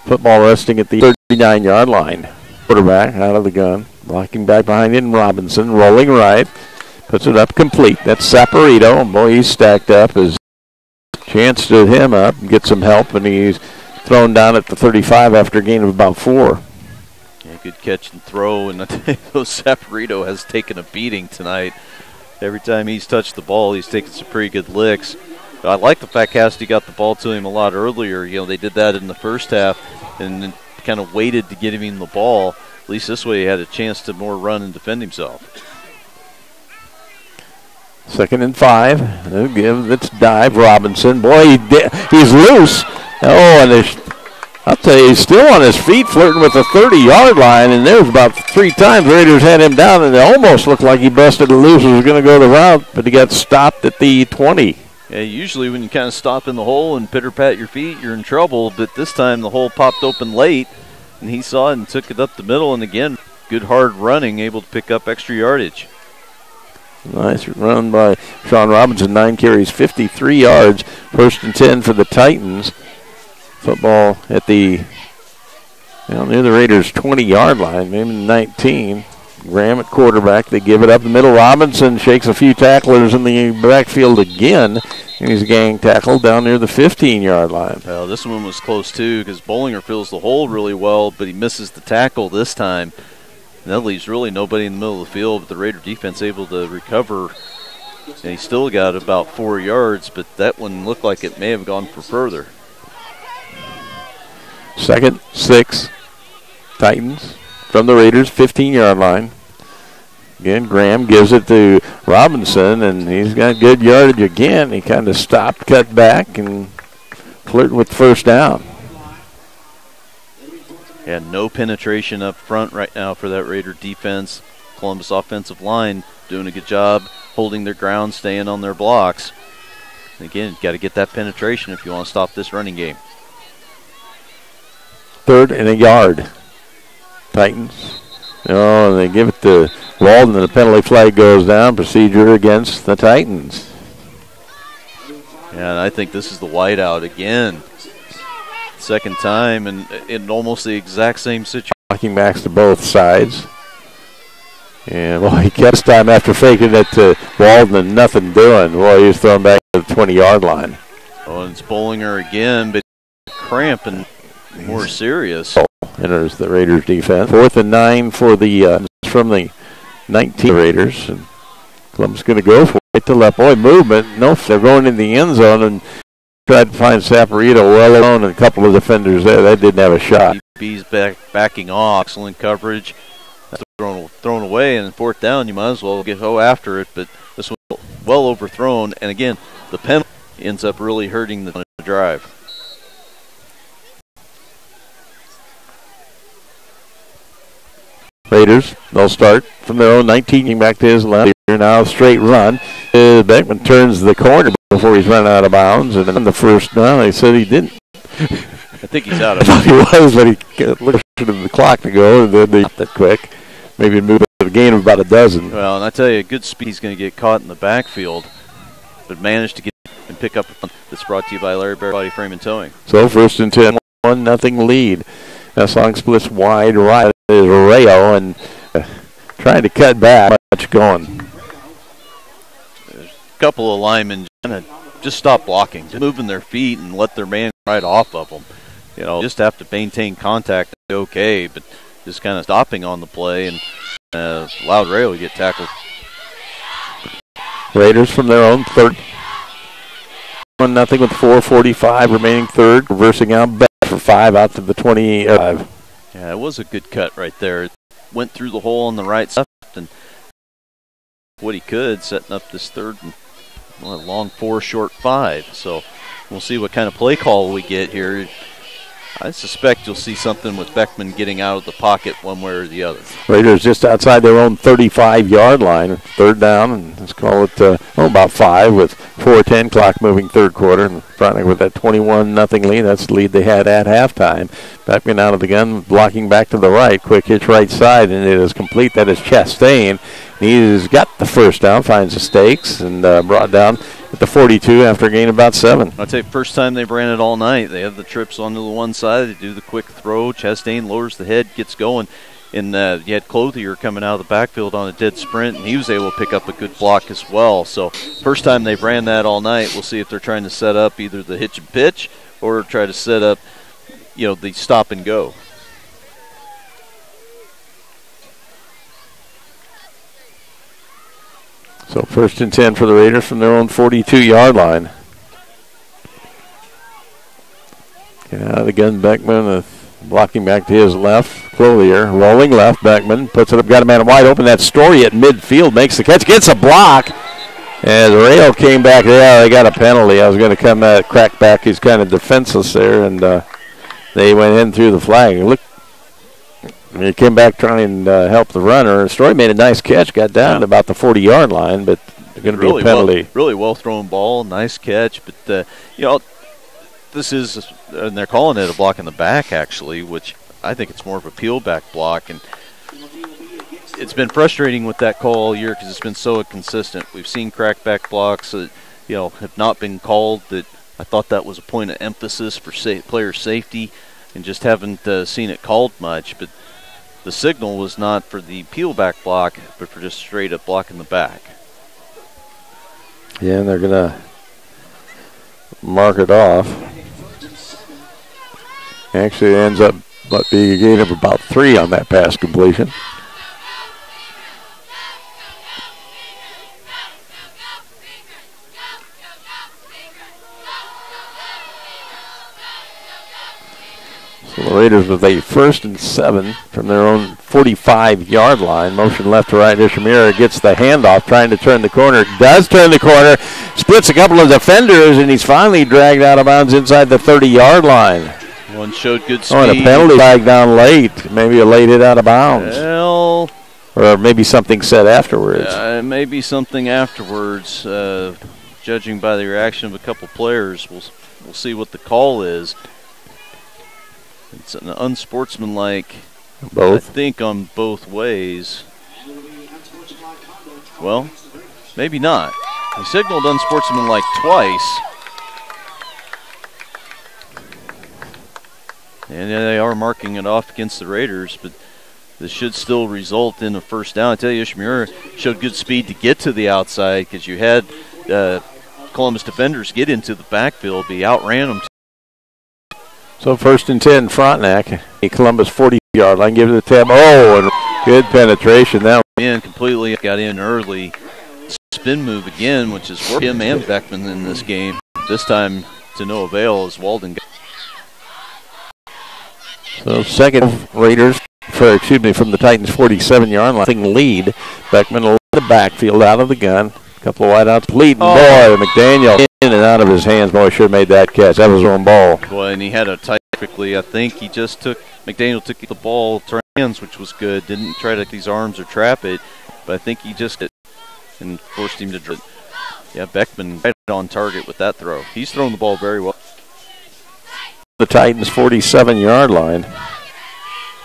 football resting at the 39-yard line. Quarterback out of the gun, blocking back behind it, and Robinson rolling right, puts it up complete. That's Saporito. Boy, he's stacked up. His chance to him up and get some help, and he's thrown down at the 35 after a gain of about 4. Yeah, good catch and throw, and Saporito has taken a beating tonight. Every time he's touched the ball, he's taken some pretty good licks. I like the fact Cassidy got the ball to him a lot earlier. They did that in the first half and then kind of waited to get him the ball. At least this way he had a chance to more run and defend himself. 2nd and 5. Let's dive. Robinson. Boy, he's loose. Oh, and I'll tell you, he's still on his feet, flirting with the 30-yard line, and there's about 3 times the Raiders had him down, and it almost looked like he busted it loose and was going to go the route, but he got stopped at the 20. Yeah, usually when you kind of stop in the hole and pitter-pat your feet, you're in trouble, but this time the hole popped open late, and he saw it and took it up the middle, and again, good hard running, able to pick up extra yardage. Nice run by Sean Robinson, 9 carries, 53 yards, 1st and 10 for the Titans. Football at near the Raiders' 20-yard line, maybe 19. Graham at quarterback. They give it up the middle. Robinson shakes a few tacklers in the backfield again, and he's gang tackled down near the 15-yard line. Well, this one was close, too, because Bollinger fills the hole really well, but he misses the tackle this time. And that leaves really nobody in the middle of the field, but the Raider defense able to recover. And he still got about 4 yards, but that one looked like it may have gone for further. 2nd, 6, Titans from the Raiders' 15-yard line. Again, Graham gives it to Robinson, and he's got good yardage again. He kind of stopped, cut back, and flirted with first down. Yeah, no penetration up front right now for that Raider defense. Columbus offensive line doing a good job holding their ground, staying on their blocks. And again, you've got to get that penetration if you want to stop this running game. 3rd and a yard. Titans. And they give it to Walden, and the penalty flag goes down. Procedure against the Titans. Yeah, and I think this is the whiteout again. 2nd time, and in almost the exact same situation. Blocking backs to both sides. And, well, he kept time after faking it to Walden and nothing doing. Well, he was thrown back to the 20-yard line. Oh, and it's Bollinger again, but cramp and more serious. Enters the Raiders defense. 4th and 9 for the from the 19 Raiders. And Columbus going to go for it to left. Boy, movement. No, they're going in the end zone and tried to find Saporito well alone and a couple of defenders there. They didn't have a shot. B's backing off. Excellent coverage. That's thrown away, and 4th down, you might as well go after it. But this was well overthrown, and again, the penalty ends up really hurting the drive. Raiders, they'll start from their own 19, back to his left. Here now, straight run. Beckman turns the corner before he's run out of bounds, and on the first down, they said he didn't. I think he's out of it. He was, but he looked at the clock to go, and then they stopped it quick. Maybe move a gain of about a dozen. Well, and I tell you, good speed, he's going to get caught in the backfield, but managed to get and pick up. That's brought to you by Larry Bear Body Frame and Towing. So 1st and 10, 1-0 lead. That song splits wide right. Is Rayo and trying to cut back. Much going. There's a couple of linemen just stop blocking, just moving their feet and let their man right off of them. Just have to maintain contact. Okay, but just kind of stopping on the play and allowed Rayo to get tackled. Raiders from their own 3rd. 1-0 with 4:45 remaining 3rd. Reversing out back for 5 out to the 25. Yeah, it was a good cut right there. It went through the hole on the right side and what he could, setting up this 3rd and long 4, short 5. So we'll see what kind of play call we get here. I suspect you'll see something with Beckman getting out of the pocket one way or the other. Raiders just outside their own 35-yard line. 3rd down, and let's call it about 5 with 4:10 clock moving 3rd quarter. And Frontenac with that 21-0 lead. That's the lead they had at halftime. Beckman out of the gun, blocking back to the right. Quick hitch right side, and it is complete. That is Chastain. He's got the 1st down, finds the stakes, and brought down at the 42 after a gain of about 7. I'd say first time they've ran it all night. They have the trips onto the one side. They do the quick throw. Chastain lowers the head, gets going. And you had Clothier coming out of the backfield on a dead sprint, and he was able to pick up a good block as well. So first time they've ran that all night. We'll see if they're trying to set up either the hitch and pitch or try to set up, the stop and go. So 1st and 10 for the Raiders from their own 42-yard line. Yeah, the gun Beckman blocking back to his left. Clothier rolling left. Beckman puts it up, got a man wide open. That Story at midfield makes the catch, gets a block. And the rail came back. Yeah, they got a penalty. I was going to come crack back. He's kind of defenseless there, and they went in through the flag. Look, he came back trying to help the runner. Story made a nice catch, got down to about the 40-yard line, but there's going to be a penalty. Really well thrown ball, nice catch. But, this is, and they're calling it a block in the back, actually, which I think it's more of a peel back block. And it's been frustrating with that call all year because it's been so inconsistent. We've seen crackback blocks that, have not been called. That I thought that was a point of emphasis for player safety, and just haven't seen it called much. But the signal was not for the peel back block, but for just straight up block in the back. Yeah, and they're going to mark it off. Actually, it ends up being a gain of about 3 on that pass completion. So the Raiders with a 1st and 7 from their own 45-yard line. Motion left to right. Ishamira gets the handoff, trying to turn the corner. Does turn the corner. Splits a couple of defenders, and he's finally dragged out of bounds inside the 30-yard line. One showed good speed. Oh, and a penalty flag down late. Maybe a late hit out of bounds. Well, or maybe something said afterwards. Maybe something afterwards. Judging by the reaction of a couple players, we'll see what the call is. It's an unsportsmanlike, both. I think, on both ways. Well, maybe not. He signaled unsportsmanlike twice. And they are marking it off against the Raiders, but this should still result in a first down. I tell you, Ishmael showed good speed to get to the outside because you had Columbus defenders get into the backfield, but he outran them. So 1st and 10, Frontenac. Columbus 40-yard line, give it the tab. Oh, and good penetration. That in completely got in early. Spin move again, which is for him and Beckman in this game. This time to no avail as Walden got. So second Raiders, from the Titans 47-yard line lead. Beckman will the backfield out of the gun. A couple of wideouts. Lead, boy, McDaniel in and out of his hands. Boy, should have made that catch. That was his own ball. Boy, and he had a tight quickly. I think he just McDaniel took the ball to hands, which was good. Didn't try to take these arms or trap it, but I think he just did and forced him to drop. Yeah, Beckman right on target with that throw. He's thrown the ball very well. The Titans 47-yard line.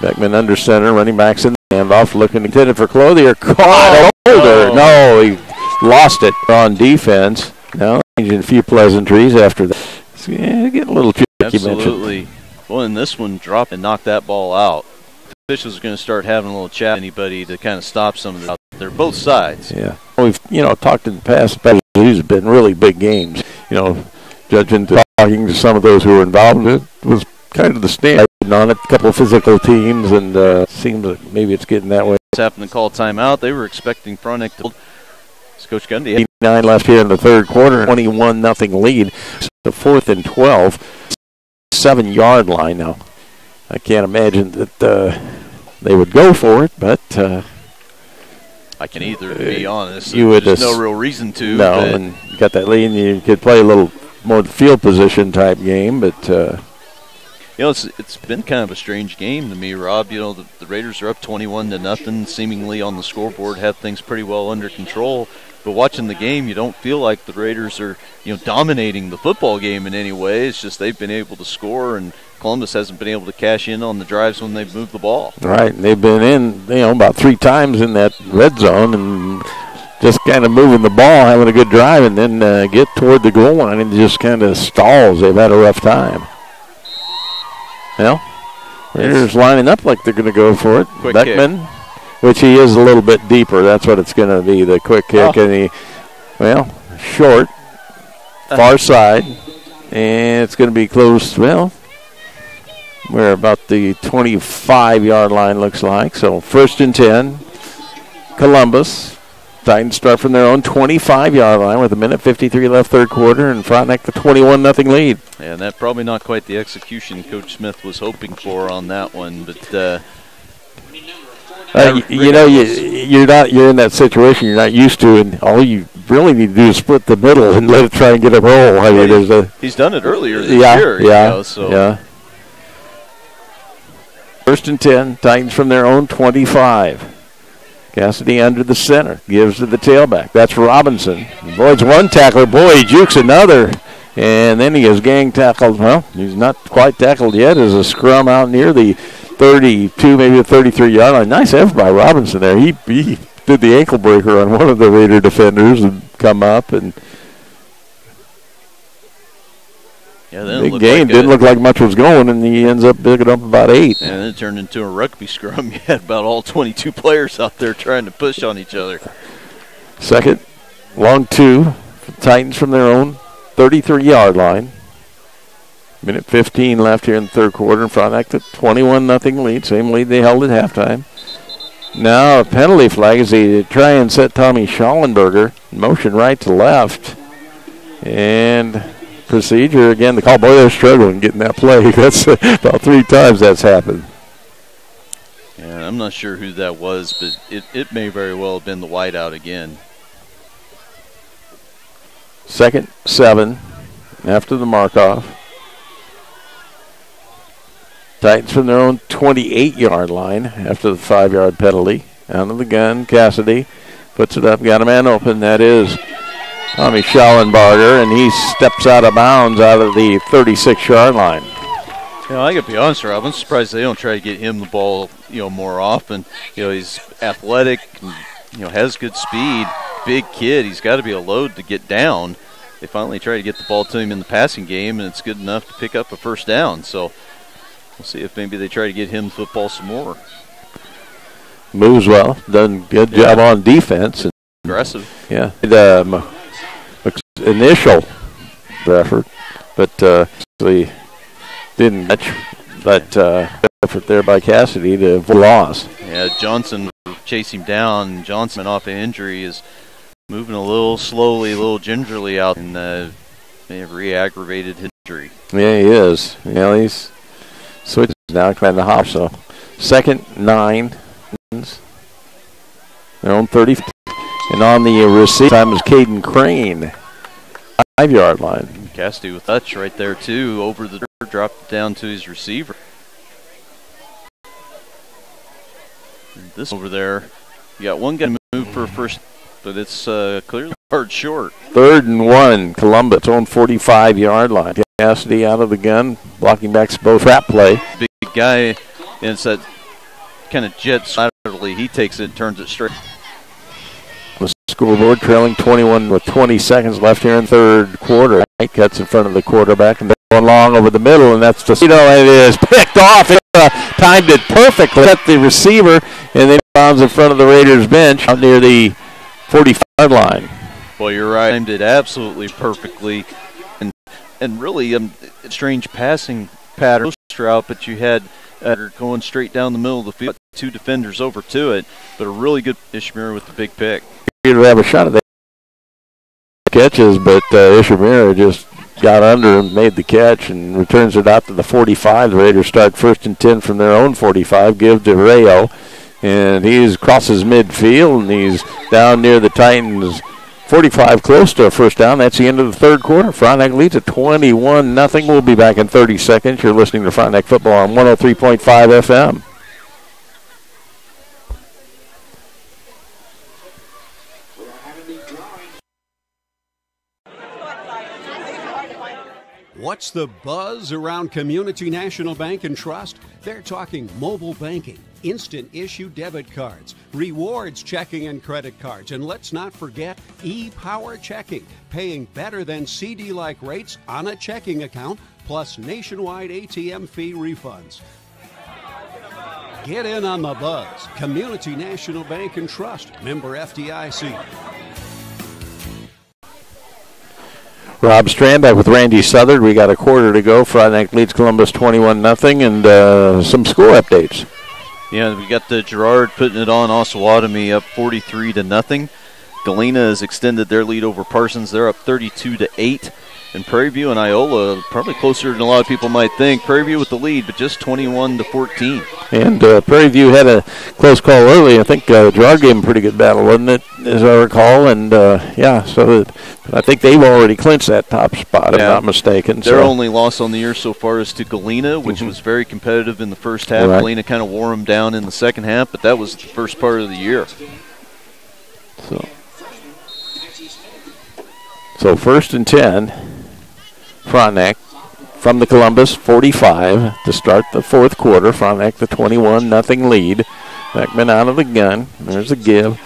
Beckman under center, running backs in the handoff, looking to hit it for Clothier. Caught Holder. No, he lost it on defense. Now changing a few pleasantries after that. So, yeah, getting a little tricky. Absolutely. Well, and this one dropped and knocked that ball out. The officials are going to start having a little chat with anybody to kind of stop some of this. They're both sides. Yeah. We've, talked in the past about these have been really big games. Judging talking to some of those who were involved, it was kind of the stand on it. A couple of physical teams, and seems like maybe it's getting that way. Happened to call timeout. They were expecting Frontenac to. Coach Gundy. 9 left here in the third quarter. 21-0 lead. The 4th and 12. 7-yard line now. I can't imagine that they would go for it, but I can either, to be honest. There's no real reason to. No, and you got that lead, and you could play a little more field position type game, but it's been kind of a strange game to me, Rob. The Raiders are up 21-0, seemingly on the scoreboard, have things pretty well under control. But watching the game, you don't feel like the Raiders are, dominating the football game in any way. It's just they've been able to score, and Columbus hasn't been able to cash in on the drives when they've moved the ball. Right, and they've been in, about 3 times in that red zone, and just kind of moving the ball, having a good drive, and then get toward the goal line and just kind of stalls. They've had a rough time. Well, Raiders lining up like they're going to go for it. Quick Beckman, kick. Which he is a little bit deeper. That's what it's going to be, the quick kick. And short, far side, and it's going to be close. Well, we're about the 25-yard line, looks like. So 1st and 10, Columbus. Titans start from their own 25-yard line with 1:53 left third quarter, and Frontenac the 21-0 lead. And that probably not quite the execution Coach Smith was hoping for on that one, but you're in that situation you're not used to, and all you really need to do is split the middle and let it try and get a roll. I mean, he's done it earlier this year. Yeah. First and 10, Titans from their own 25. Cassidy under the center, gives to the tailback. That's Robinson. Avoids one tackler. Boy, he jukes another. And then he is gang tackled. Well, he's not quite tackled yet. As a scrum out near the 32, maybe the 33-yard line. Nice effort by Robinson there. He did the ankle breaker on one of the Raider defenders and come up. And big game. Didn't look like much was going, and he ends up picking up about 8. And then it turned into a rugby scrum. You had about all 22 players out there trying to push on each other. Second, long 2. Titans from their own 33-yard line. 1:15 left here in the third quarter. And Frontenac the 21-0 lead. Same lead they held at halftime. Now a penalty flag as they try and set Tommy Schallenberger in motion right to left. And procedure again. The call, boy, they're struggling getting that play. That's about 3 times that's happened. Yeah, I'm not sure who that was, but it may very well have been the wideout again. Second, 7 after the mark-off. Titans from their own 28-yard line after the 5-yard penalty. Out of the gun, Cassidy puts it up, got a man open. That is Tommy Schallenberger, and he steps out of bounds out of the 36-yard line. I got to be honest, Rob, I'm surprised they don't try to get him the ball, more often. He's athletic, and, has good speed, big kid. He's got to be a load to get down. They finally try to get the ball to him in the passing game, and it's good enough to pick up a first down. So we'll see if maybe they try to get him the football some more. Moves well, done good job on defense. And aggressive. Yeah. Initial effort, but they didn't catch. But effort there by Cassidy to avoid loss. Yeah, Johnson chased him down. Johnson, off an injury, is moving a little slowly, a little gingerly out, and may have re-aggravated his injury. Yeah, he is. He's switches now, trying to hop. So, second 9, their own 30, and on the receive time is Caden Crane. 5-yard line. Cassidy with touch right there too, over the dropped it down to his receiver. And this over there, you got one guy move for a first, but it's clearly hard short. 3rd and 1, Columbus own 45-yard line. Cassidy out of the gun, blocking back both trap play. Big guy, and it's that kind of jet laterally. He takes it and turns it straight. The scoreboard trailing 21 with 20 seconds left here in third quarter. Knight cuts in front of the quarterback and they're going long over the middle, and that's just, and it is picked off. It timed it perfectly. Cut the receiver, and then bounds in front of the Raiders bench out near the 45-yard line. Well, you're right. Timed it absolutely perfectly, and really strange passing pattern route, but you had going straight down the middle of the field, 2 defenders over to it, but a really good Ishmael with the big pick. To have a shot at the catches, but Ishmael just got under and made the catch and returns it out to the 45. The Raiders start 1st and 10 from their own 45, give to Rayo, and he crosses midfield, and he's down near the Titans' 45, close to a first down. That's the end of the third quarter. Frontenac leads at 21-0. We'll be back in 30 seconds. You're listening to Frontenac Football on 103.5 FM. What's the buzz around Community National Bank and Trust? They're talking mobile banking, instant issue debit cards, rewards checking and credit cards, and let's not forget e-power checking, paying better than CD-like rates on a checking account, plus nationwide ATM fee refunds. Get in on the buzz. Community National Bank and Trust, member FDIC. Rob Strandback with Randy Southard. We got a quarter to go. Frontenac leads Columbus 21-0, and some score updates. Yeah, we got the Girard putting it on Osawatomie up 43-0. Galena has extended their lead over Parsons. They're up 32-8. And Prairie View and Iola probably closer than a lot of people might think. Prairie View with the lead, but just 21-14. And Prairie View had a close call early. I think Gerard gave them a pretty good battle, wasn't it, as I recall? And, so I think they've already clinched that top spot, if I'm not mistaken. Their only loss on the year so far is to Galena, which was very competitive in the first half. Right. Galena kind of wore them down in the second half, but that was the first part of the year. So 1st and 10. Frontenac from the Columbus 45 to start the fourth quarter. Frontenac the 21-0 lead. Beckman out of the gun. There's a give.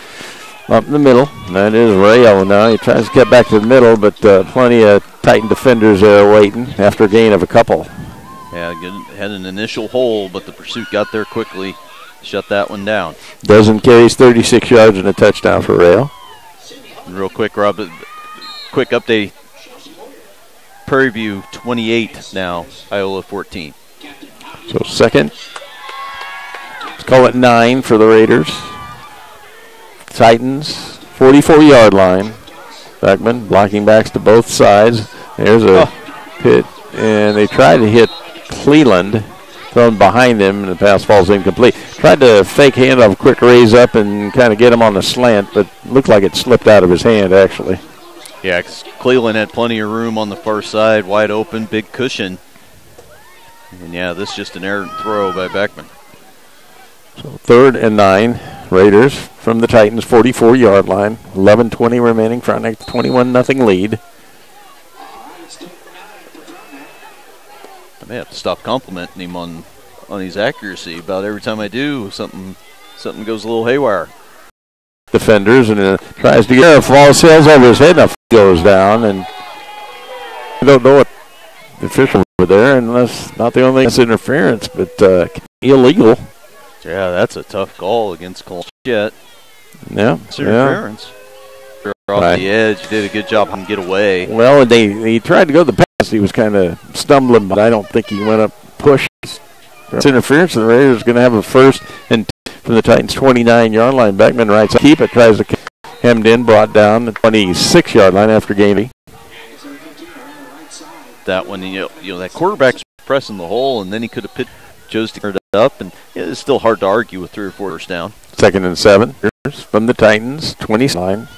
Up in the middle. That is Rayo now. He tries to get back to the middle, but plenty of Titan defenders there waiting after a gain of a couple. Yeah, had an initial hole, but the pursuit got there quickly. Shut that one down. Dozen carries, 36 yards, and a touchdown for Rayo. Real quick, Rob, quick update. Prairie View 28 now, Iola 14. So second. Let's call it 9 for the Raiders. Titans, 44-yard line. Beckman blocking backs to both sides. There's a hit, and they tried to hit Cleland, thrown behind him, and the pass falls incomplete. Tried to fake handoff, quick raise up, and kind of get him on the slant, but looked like it slipped out of his hand, actually. Yeah, Cleveland had plenty of room on the far side, wide open, big cushion. And, this is just an errant throw by Beckman. So 3rd and 9, Raiders from the Titans, 44-yard line. 11:20 remaining, Frontenac 21-0 lead. I may have to stop complimenting him on his accuracy. About every time I do, something goes a little haywire. Defenders, and tries to get a fall, sails over his head, and goes down, and I don't know what the official over there, unless not the only thing that's interference, but illegal. Yeah, that's a tough call against Columbus. Yeah, it's interference. Off the edge, you did a good job on get away. Well, and he tried to go the pass. He was kind of stumbling, but I don't think he went up push. It's interference, and the Raiders are going to have a 1st and 10 from the Titans' 29-yard line. Beckman right side. Keep it, tries to hemmed in, brought down the 26-yard line after gaining. That one, that quarterback's pressing the hole, and then he could have chose to turn it up, and it's still hard to argue with 3 or 4 first down. 2nd and 7 from the Titans, 20-line.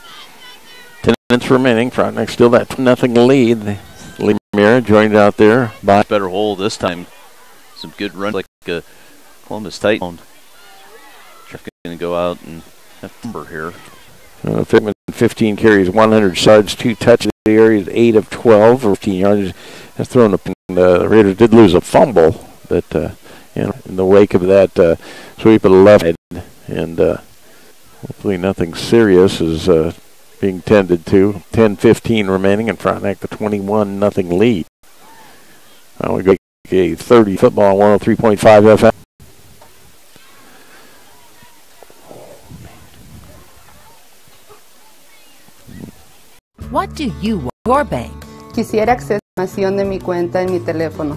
10 minutes remaining. Frontenac still that 2-0 lead. Lemire joined out there by better hole this time. Some good run like Columbus Titan. Going to go out and have number here. 15 carries, 100 yards, 2 touches. The area is 8 of 12, or 15 yards. Has thrown up. The Raiders did lose a fumble, but in the wake of that sweep of the left side, and hopefully nothing serious is being tended to. 10-15 remaining, and Frontenac the 21-0 lead. We go a 30 football on 103.5 FM. What do you want your bank? Quisiera acceso a la información de mi cuenta en mi teléfono.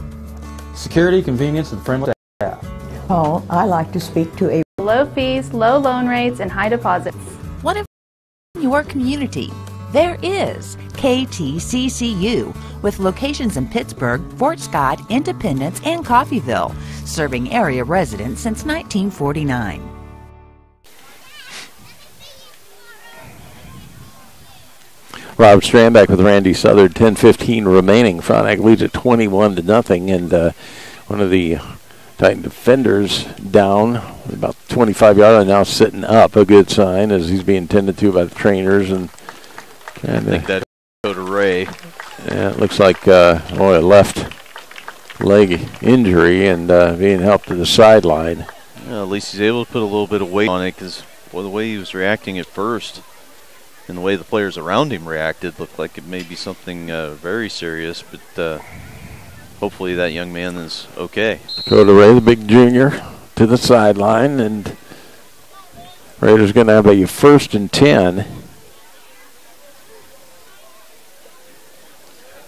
Security, convenience, and friendly staff. Paul, I like to speak to a Low fees, low loan rates, and high deposits. What if your community? There is KTCCU, with locations in Pittsburgh, Fort Scott, Independence, and Coffeyville, serving area residents since 1949. Rob Strandback with Randy Southard, 10-15 remaining. Frontenac leads at 21-0, and one of the Titan defenders down about 25-yard line, now sitting up, a good sign as he's being tended to by the trainers. And I think that's Dakota Ray. Yeah, it looks like a left leg injury and being helped to the sideline. Yeah, at least he's able to put a little bit of weight on it, because the way he was reacting at first and the way the players around him reacted looked like it may be something very serious, but hopefully that young man is okay. Dakota Ray, the big junior, to the sideline, and Raiders going to have a 1st and 10.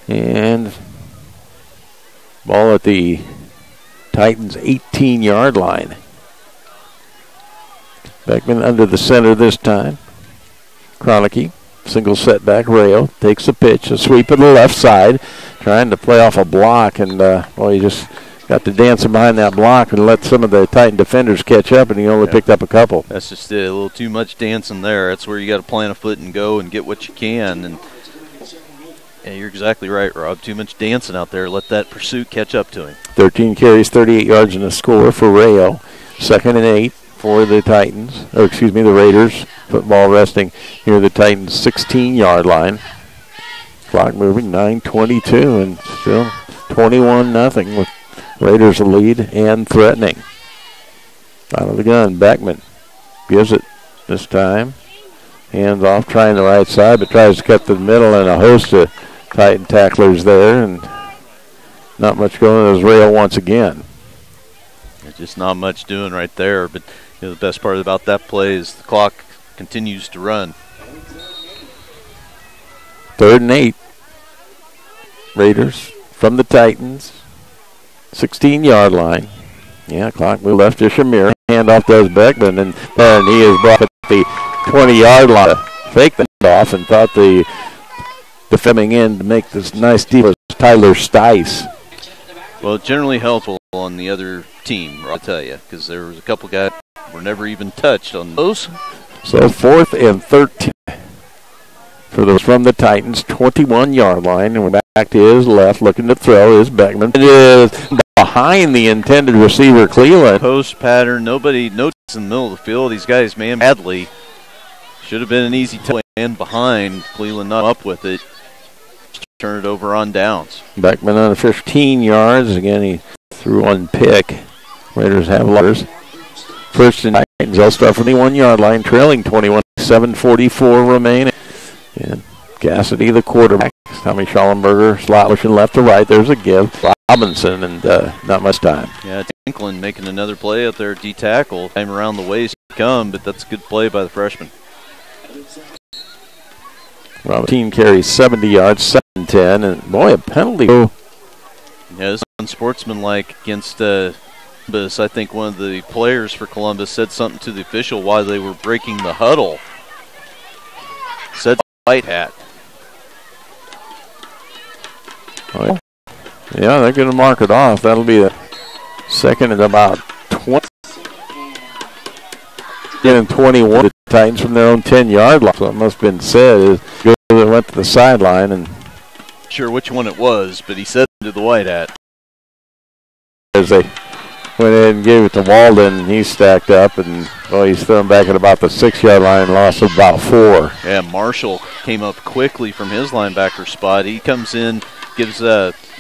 And ball at the Titans' 18-yard line. Beckman under the center this time. Kroenke, single setback. Rayo takes the pitch, a sweep to the left side, trying to play off a block, and he just got to dancing behind that block and let some of the Titan defenders catch up, and he only picked up a couple. That's just it. A little too much dancing there. That's where you got to plant a foot and go and get what you can. And yeah, you're exactly right, Rob. Too much dancing out there. Let that pursuit catch up to him. 13 carries, 38 yards, and a score for Rayo. 2nd and 8 for the Titans, the Raiders. Football resting near the Titans' 16-yard line. Clock moving, 9:22, and still 21-0 with Raiders a lead and threatening. Out of the gun, Beckman gives it this time. Hands off, trying the right side, but tries to cut to the middle, and a host of Titan tacklers there, and not much going as Rayo once again. There's just not much doing right there, but the best part about that play is the clock continues to run. 3rd and 8. Raiders from the Titans. 16-yard line. Yeah, clock moved left to Shamir. Handoff does Beckman, and he is brought at the 20-yard line. Faked the off and thought the defending end to make this nice deal was Tyler Stice. Well, it generally helpful on the other team, I'll tell you, because there was a couple guys who were never even touched on those. So 4th and 13 for those from the Titans, 21-yard line, and we're back to his left, looking to throw is Beckman. It is behind the intended receiver, Cleveland. Post pattern, nobody noticed in the middle of the field. These guys, man, badly. Should have been an easy touch and behind. Cleveland not up with it. Turn it over on downs. Beckman on 15 yards. Again, he threw one pick. Raiders have letters. 1st and Titans. They'll start from the 1-yard line, trailing 21. 7:44 remaining. And Cassidy, the quarterback. Tommy Schallenberger, slot pushing left to right. There's a give. Robinson, and not much time. Yeah, Tinkland making another play out there, D-tackle. Time around the waist to come, but that's a good play by the freshman. 15 carries, 70 yards, 7-10, and boy, a penalty. Yeah, this is unsportsmanlike against Columbus. I think one of the players for Columbus said something to the official while they were breaking the huddle. Said white hat. Oh, yeah, they're going to mark it off. That'll be the second and about 20. And 21, the Titans from their own 10-yard line. So it must have been said. It went to the sideline, and sure which one it was, but he said to the white hat. As they went in and gave it to Walden, and he stacked up, and he's thrown back at about the 6-yard line, lost about 4. Yeah, Marshall came up quickly from his linebacker spot. He comes in, gives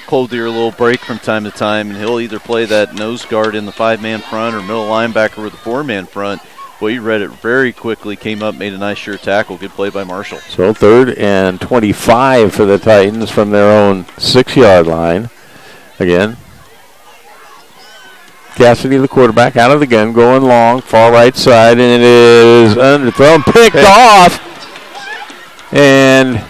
Clothier a little break from time to time, and he'll either play that nose guard in the 5-man front or middle linebacker with the 4-man front. Well, he read it very quickly, came up, made a nice sure tackle. Good play by Marshall. So 3rd and 25 for the Titans from their own 6-yard line. Again, Cassidy, the quarterback, out of the gun, going long, far right side, and it is underthrown, picked off, and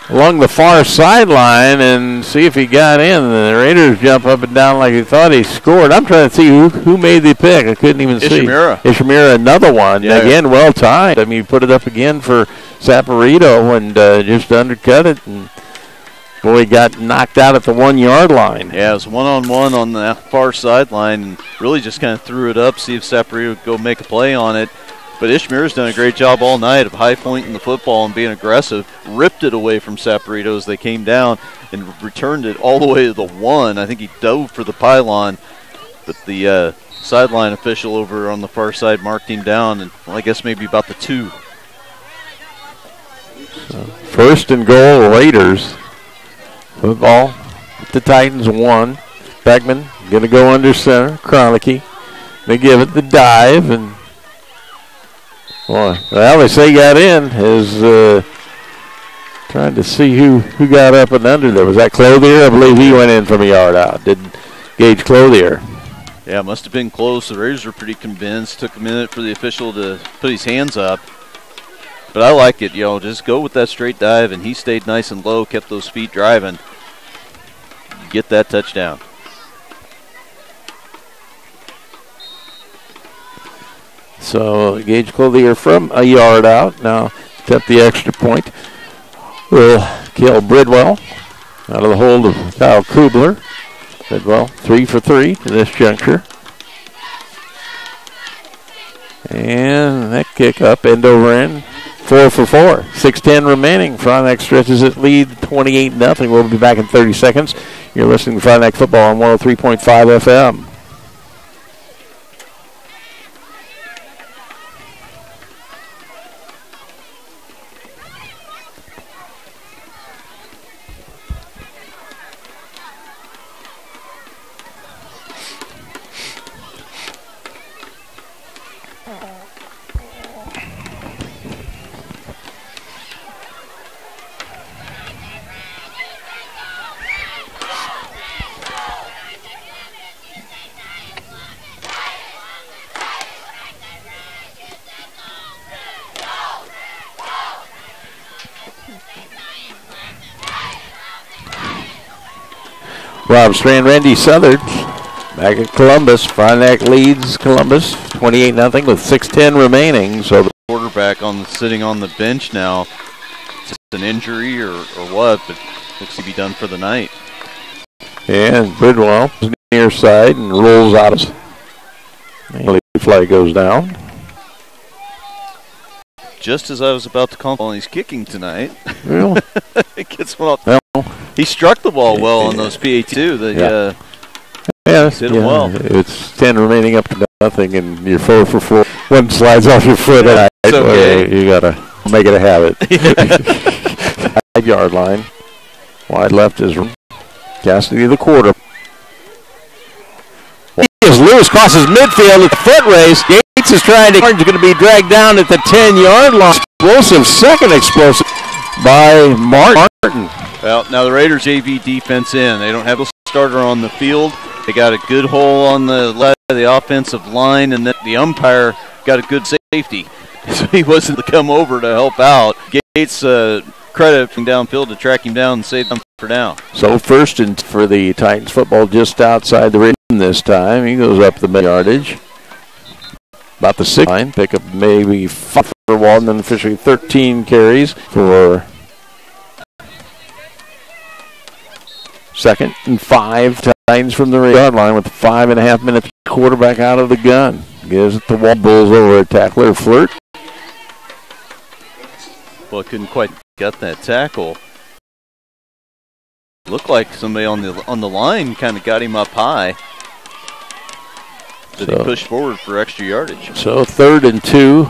along the far sideline, and see if he got in. The Raiders jump up and down like he thought he scored. I'm trying to see who made the pick. I couldn't even see. Ishimura, another one. Yeah. Again, well timed. I mean, put it up again for Saporito and just undercut it. And boy, he got knocked out at the 1-yard line. Yeah, it was one-on-one on the far sideline, and really just kind of threw it up, see if Saporito would go make a play on it. But Ishmael's done a great job all night of high pointing the football and being aggressive. Ripped it away from Saporito as they came down and returned it all the way to the 1. I think he dove for the pylon, but the sideline official over on the far side marked him down, and well, I guess maybe about the 2. So 1st and goal, Raiders. Football, the Titans 1. Beckman going to go under center. Kroenke. They give it the dive, and boy, well, they say he got in. Is trying to see who got up and under there. Was that Clothier? I believe he went in from a yard out. Did Gage Clothier. Yeah, must have been close. The Raiders were pretty convinced. Took a minute for the official to put his hands up. But I like it, just go with that straight dive, and he stayed nice and low, kept those feet driving. Get that touchdown. So Gage Clothier from a yard out. Now attempt the extra point will kill Bridwell out of the hold of Kyle Kubler. Bridwell 3 for 3 to this juncture. And that kick up, end over end, 4 for 4. 6:10 remaining. Frontenac stretches its lead 28-0. We'll be back in 30 seconds. You're listening to Frontenac Football on 103.5 FM. Rob Strand, Randy Southard back at Columbus. Frontenac leads Columbus 28-0 with 6:10 remaining. So the quarterback sitting on the bench now. Just an injury or what, but looks to be done for the night. And Bridwell is near side and rolls out. The flag goes down. Just as I was about to call him, he's kicking tonight. Well, it gets one off. Well, he struck the ball well on those PA too. Hit him well. It's 10 remaining up to nothing, and you're 4 for 4. One slides off your foot, and you gotta make it a habit. 5-yard line. Wide left is Cassidy the quarter. As Lewis crosses midfield at the foot race, Gates is trying to. He's going to be dragged down at the 10-yard line. Explosive, second explosive by Martin. Well, now the Raiders JV defense in. They don't have a starter on the field. They got a good hole on the left of the offensive line, and then the umpire got a good safety. So he wasn't to come over to help out. Gates credit from downfield to track him down and save him for now. So first and for the Titans football just outside the rim this time. He goes up the mid-yardage. About the 6 line. Pick up maybe 5 for Walden, officially 13 carries for second and 5. Titans from the yard line with 5.5 minutes. Quarterback out of the gun. Gives it to Wall. Bulls over a tackler. Flirt. Well, couldn't quite get that tackle. Looked like somebody on the line kind of got him up high. So he pushed forward for extra yardage. So 3rd and 2.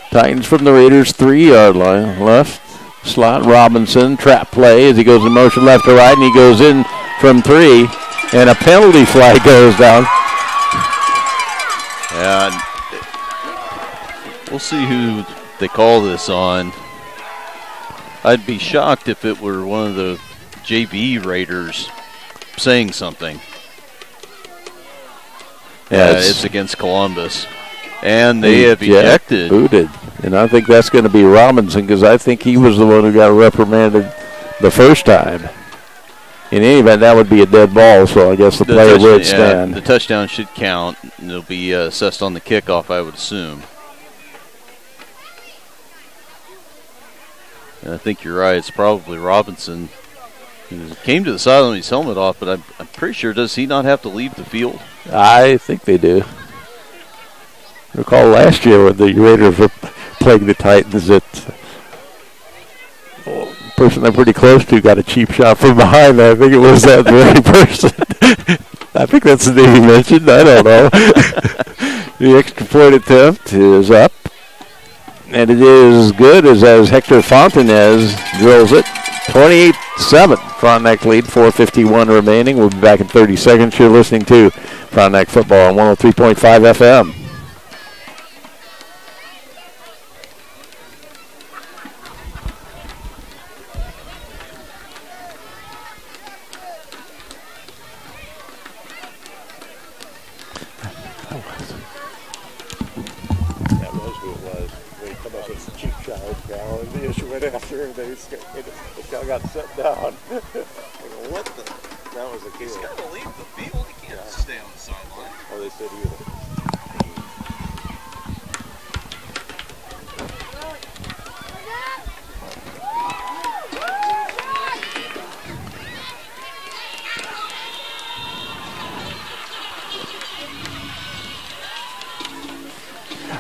Titans from the Raiders 3-yard line. Left slot Robinson. Trap play as he goes in motion left to right, and he goes in from 3. And a penalty flag goes down. And we'll see who they call this on. I'd be shocked if it were one of the JV Raiders saying something. Yeah, it's against Columbus. And they have ejected. Booted. And I think that's going to be Robinson, because I think he was the one who got reprimanded the first time. In any event, that would be a dead ball, so I guess the player would stand. The touchdown should count, and it'll be assessed on the kickoff, I would assume. And I think you're right. It's probably Robinson. He came to the sideline with his helmet off, but I'm pretty sure, does he not have to leave the field? I think they do. Recall last year when the Raiders were playing the Titans, that the person they're pretty close to got a cheap shot from behind. I think it was that very person. I think that's the name he mentioned. I don't know. The extra point attempt is up. And it is good as Hector Fontanez drills it. 28-7. Frontenac lead, 4:51 remaining. We'll be back in 30 seconds. You're listening to Frontenac Football on 103.5 FM. Got set down. What the? That was a kid. He's got to leave the field. He can't stay on the sideline. Oh, they said he was.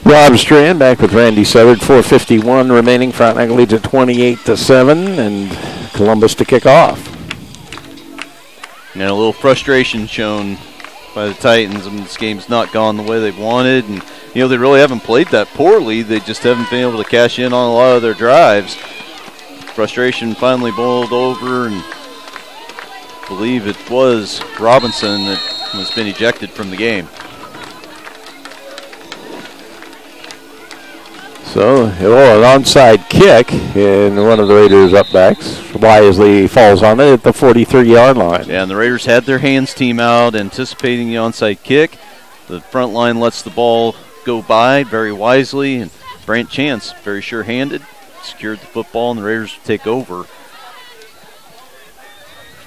Rob Strand back with Randy Southard. 4:51 remaining. Frontenac leads at 28-7, and Columbus to kick off. And a little frustration shown by the Titans. I mean, this game's not gone the way they wanted, and they really haven't played that poorly. They just haven't been able to cash in on a lot of their drives. Frustration finally boiled over, and I believe it was Robinson that has been ejected from the game. So, an onside kick, and one of the Raiders' upbacks wisely falls on it at the 43-yard line. Yeah, and the Raiders had their hands team out, anticipating the onside kick. The front line lets the ball go by very wisely, and Brant Chance, very sure-handed, secured the football, and the Raiders take over.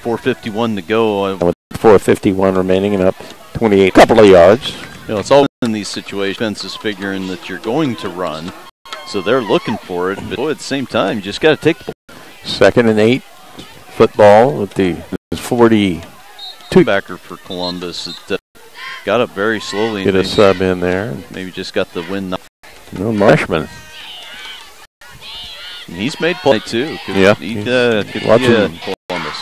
4:51 to go. With 4:51 remaining and up 28, couple of yards. It's all in these situations. Defense is figuring that you're going to run, so they're looking for it. But at the same time, you just got to take the ball. 2nd and 8 football with the 42 backer for Columbus. It got up very slowly. Get a sub in there. Maybe just got the win. No Marshman. And he's made play too. Yeah.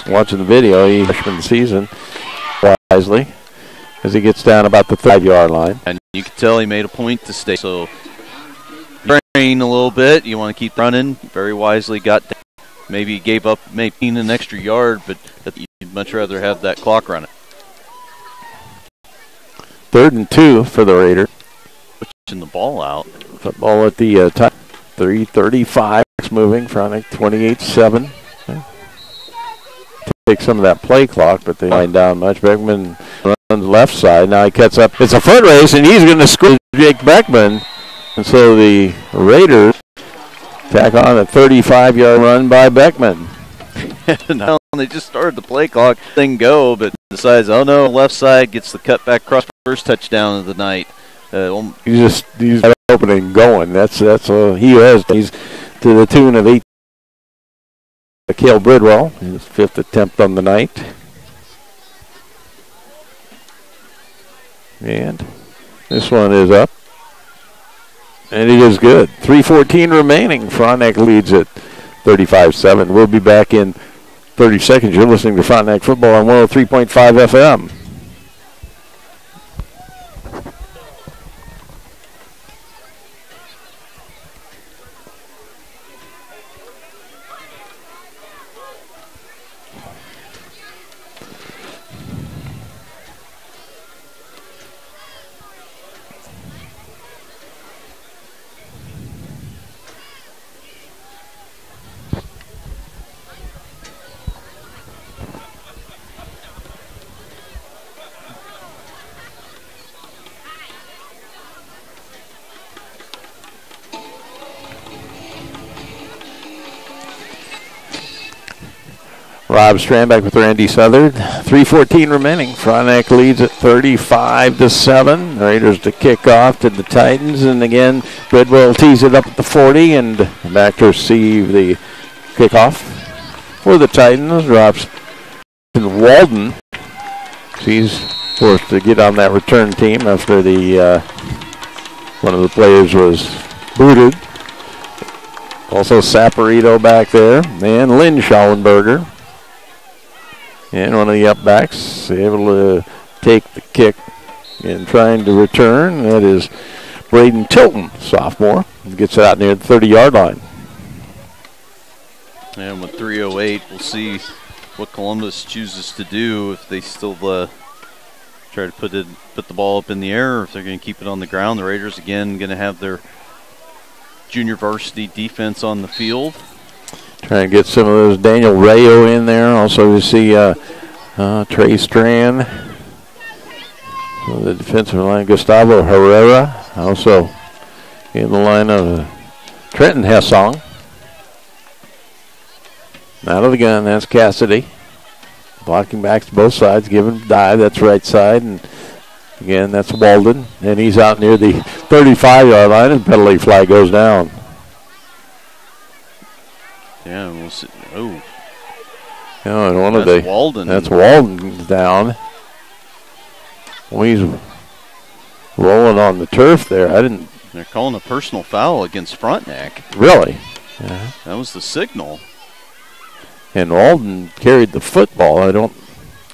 Watching the video, he freshman season wisely as he gets down about the 5-yard line. And you can tell he made a point to stay. So train a little bit. You want to keep running. Very wisely got down. Maybe he gave up maybe an extra yard, but you'd much rather have that clock running. 3rd and 2 for the Raiders. Pushing the ball out. Football at the top. 3:35 moving. Frontenac 28-7. Take some of that play clock, but they line down much. Beckman runs left side. Now he cuts up. It's a foot race, and he's going to score Jake Beckman. And so the Raiders tack on a 35-yard run by Beckman. Now they just started the play clock thing go, but decides, oh no, left side gets the cutback cross first touchdown of the night. He's got opening going. That's he has. He's to the tune of 8. Cale Bridwell, his 5th attempt on the night. And this one is up. And it is good. 3:14 remaining. Frontenac leads at 35-7. We'll be back in 30 seconds. You're listening to Frontenac Football on 103.5 FM. Rob Strandback with Randy Southard. 3:14 remaining. Frontenac leads at 35-7. Raiders to kick off to the Titans, and again Bridwell tees it up at the 40 and back to receive the kickoff for the Titans. Drops in Walden. He's forced to get on that return team after the one of the players was booted. Also Saporito back there, and Lynn Schallenberger. And one of the upbacks able to take the kick and trying to return. That is Braden Tilton, sophomore. Gets it out near the 30-yard line. And with 3:08, we'll see what Columbus chooses to do, if they still try to put the ball up in the air, or if they're going to keep it on the ground. The Raiders, again, going to have their junior varsity defense on the field. Trying to get some of those Daniel Rayo in there. Also, we see Trey Strand. The defensive line, Gustavo Herrera. Also in the line of Trenton Hessong. Out of the gun, that's Cassidy. Blocking backs to both sides, giving dive. That's right side. And again, that's Walden. And he's out near the 35-yard line, and penalty flag goes down. Yeah, we'll see. Oh. Yeah, and that's Walden. That's Walden down. Well, he's rolling on the turf there. I didn't They're calling a personal foul against Frontenac. Really? Yeah. That was the signal. And Walden carried the football. I don't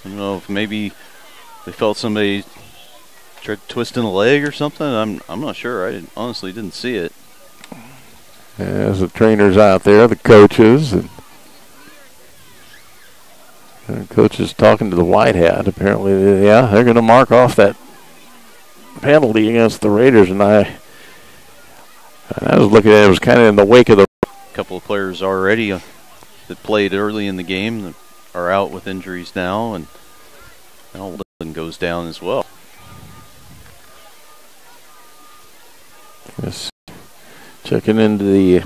know if maybe they felt somebody tried twisting a leg or something. I'm not sure. I honestly didn't see it. As the trainers out there, the coaches, and the coaches talking to the white hat. Apparently, yeah, they're going to mark off that penalty against the Raiders. And I was looking at it. It was kind of in the wake of the. A couple of players already that played early in the game that are out with injuries now, and now Littleton goes down as well. Yes. Checking into the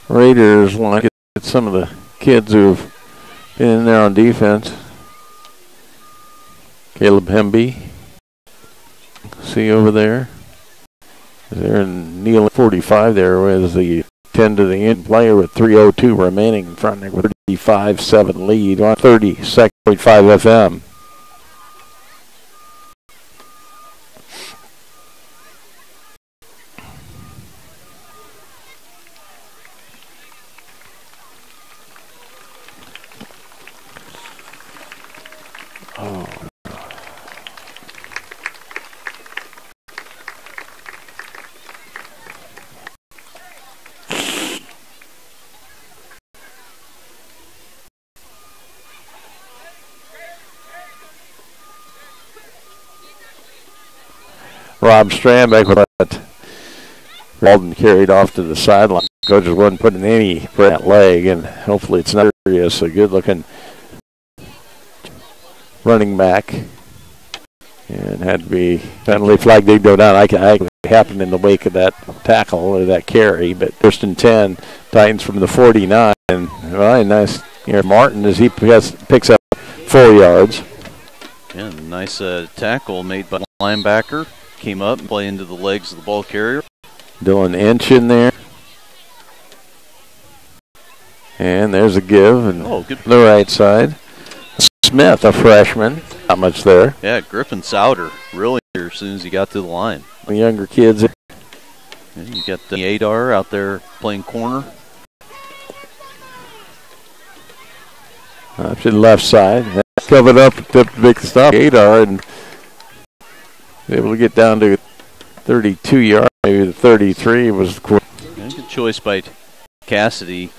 Raiders line, get some of the kids who've been in there on defense. Caleb Hemby, see over there. There and Neil 45 there with the 10 to the end player with 3:02 remaining in front with 35-7 lead on 32.5 FM. Rob Strandbeck with that. Walden carried off to the sideline. Coaches wasn't putting any for that leg, and hopefully it's not serious. A good-looking running back, and had to be penalty flag did go down. I happened in the wake of that tackle or that carry, but first and 10, Titans from the 49. And nice here, Martin as he picks up 4 yards. Yeah, nice tackle made by the linebacker. Came up and play into the legs of the ball carrier. Dylan Inch in there. And there's a give. And good. The right side. Smith, a freshman. Not much there. Yeah, Griffin Souter really here as soon as he got to the line. The younger kids. And you got the Adar out there playing corner. Up to the left side. Covered up to big stop. Adar and able to get down to 32 yards, maybe the 33 was the good choice by Cassidy.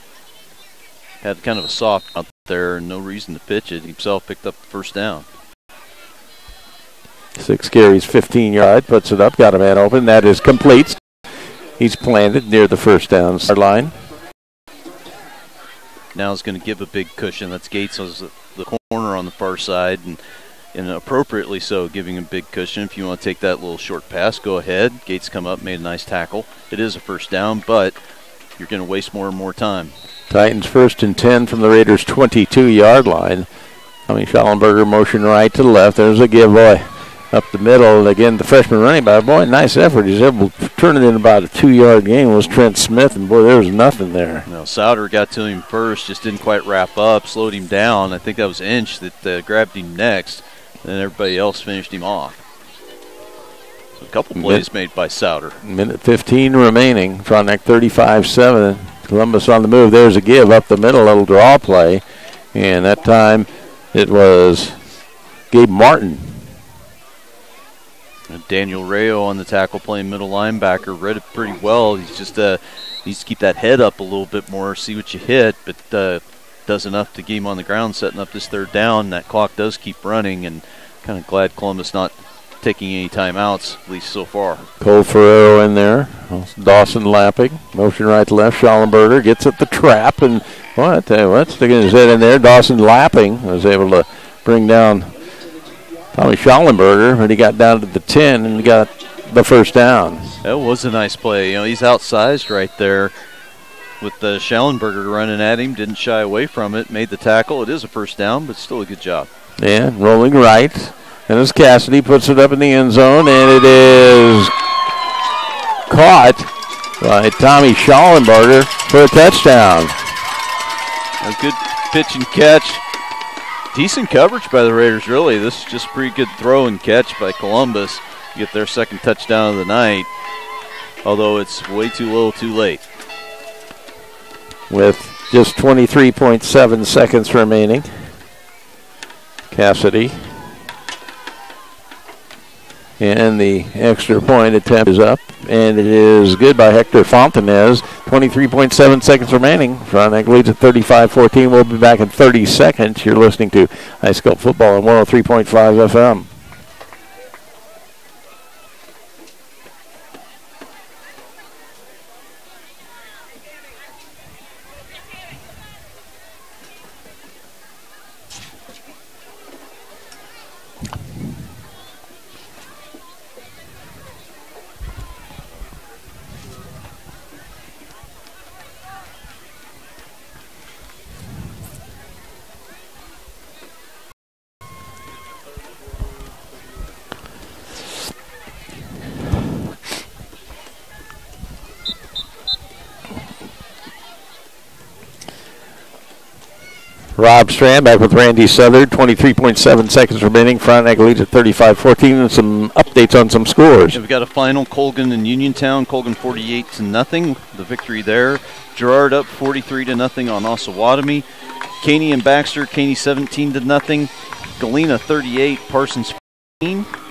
Had kind of a soft out there, no reason to pitch it. Himself picked up the first down. 6 carries, 15 yards, puts it up, got a man open. That is complete. He's planted near the first down line. Now he's going to give a big cushion. That's Gates on the corner on the far side, and appropriately so, giving him big cushion. If you want to take that little short pass, go ahead. Gates come up, made a nice tackle. It is a first down, but you're going to waste more and more time. Titans first and 10 from the Raiders' 22-yard line. Schallenberger motion right to the left. There's a give boy up the middle. And again, the freshman running back. Boy, nice effort. He's able to turn it in about a 2-yard gain. Was Trent Smith, and boy, there was nothing there. No, Souter got to him first, just didn't quite wrap up, slowed him down. I think that was Inch that grabbed him next. And everybody else finished him off. So a couple plays made by Souter. Minute 15 remaining. Frontenac 35-7. Columbus on the move. There's a give up the middle, little draw play. And that time it was Gabe Martin. And Daniel Rayo on the tackle playing middle linebacker. Read it pretty well. He's just needs to keep that head up a little bit more, see what you hit. But does enough to get him on the ground, setting up this third down. That clock does keep running, and kind of glad Columbus not taking any timeouts, at least so far. Cole Ferrero in there. Dawson lapping. Motion right to left. Schallenberger gets at the trap, and I tell you what, sticking his head in there. Dawson lapping was able to bring down Tommy Schallenberger, but he got down to the 10 and got the first down. That was a nice play. He's outsized right there. With the Schallenberger running at him, didn't shy away from it, made the tackle. It is a first down, but still a good job. Yeah, rolling right. And as Cassidy puts it up in the end zone, and it is caught by Tommy Schallenberger for a touchdown. A good pitch and catch. Decent coverage by the Raiders, really. This is just a pretty good throw and catch by Columbus. Get their second touchdown of the night. although it's way too little too late. With just 23.7 seconds remaining. Cassidy. And the extra point attempt is up, and it is good by Hector Fontanez. 23.7 seconds remaining. Frontenac leads at 35-14. We'll be back in 30 seconds. You're listening to High School Football on 103.5 FM. Rob Strand back with Randy Southard. 23.7 seconds remaining. Frontenac leads at 35-14, and some updates on some scores. Yeah, we've got a final, Colgan and Uniontown. Colgan 48-0, the victory there. Girard up 43-0 on Osawatomie. Caney and Baxter, Caney 17-0. Galena 38, Parsons 15.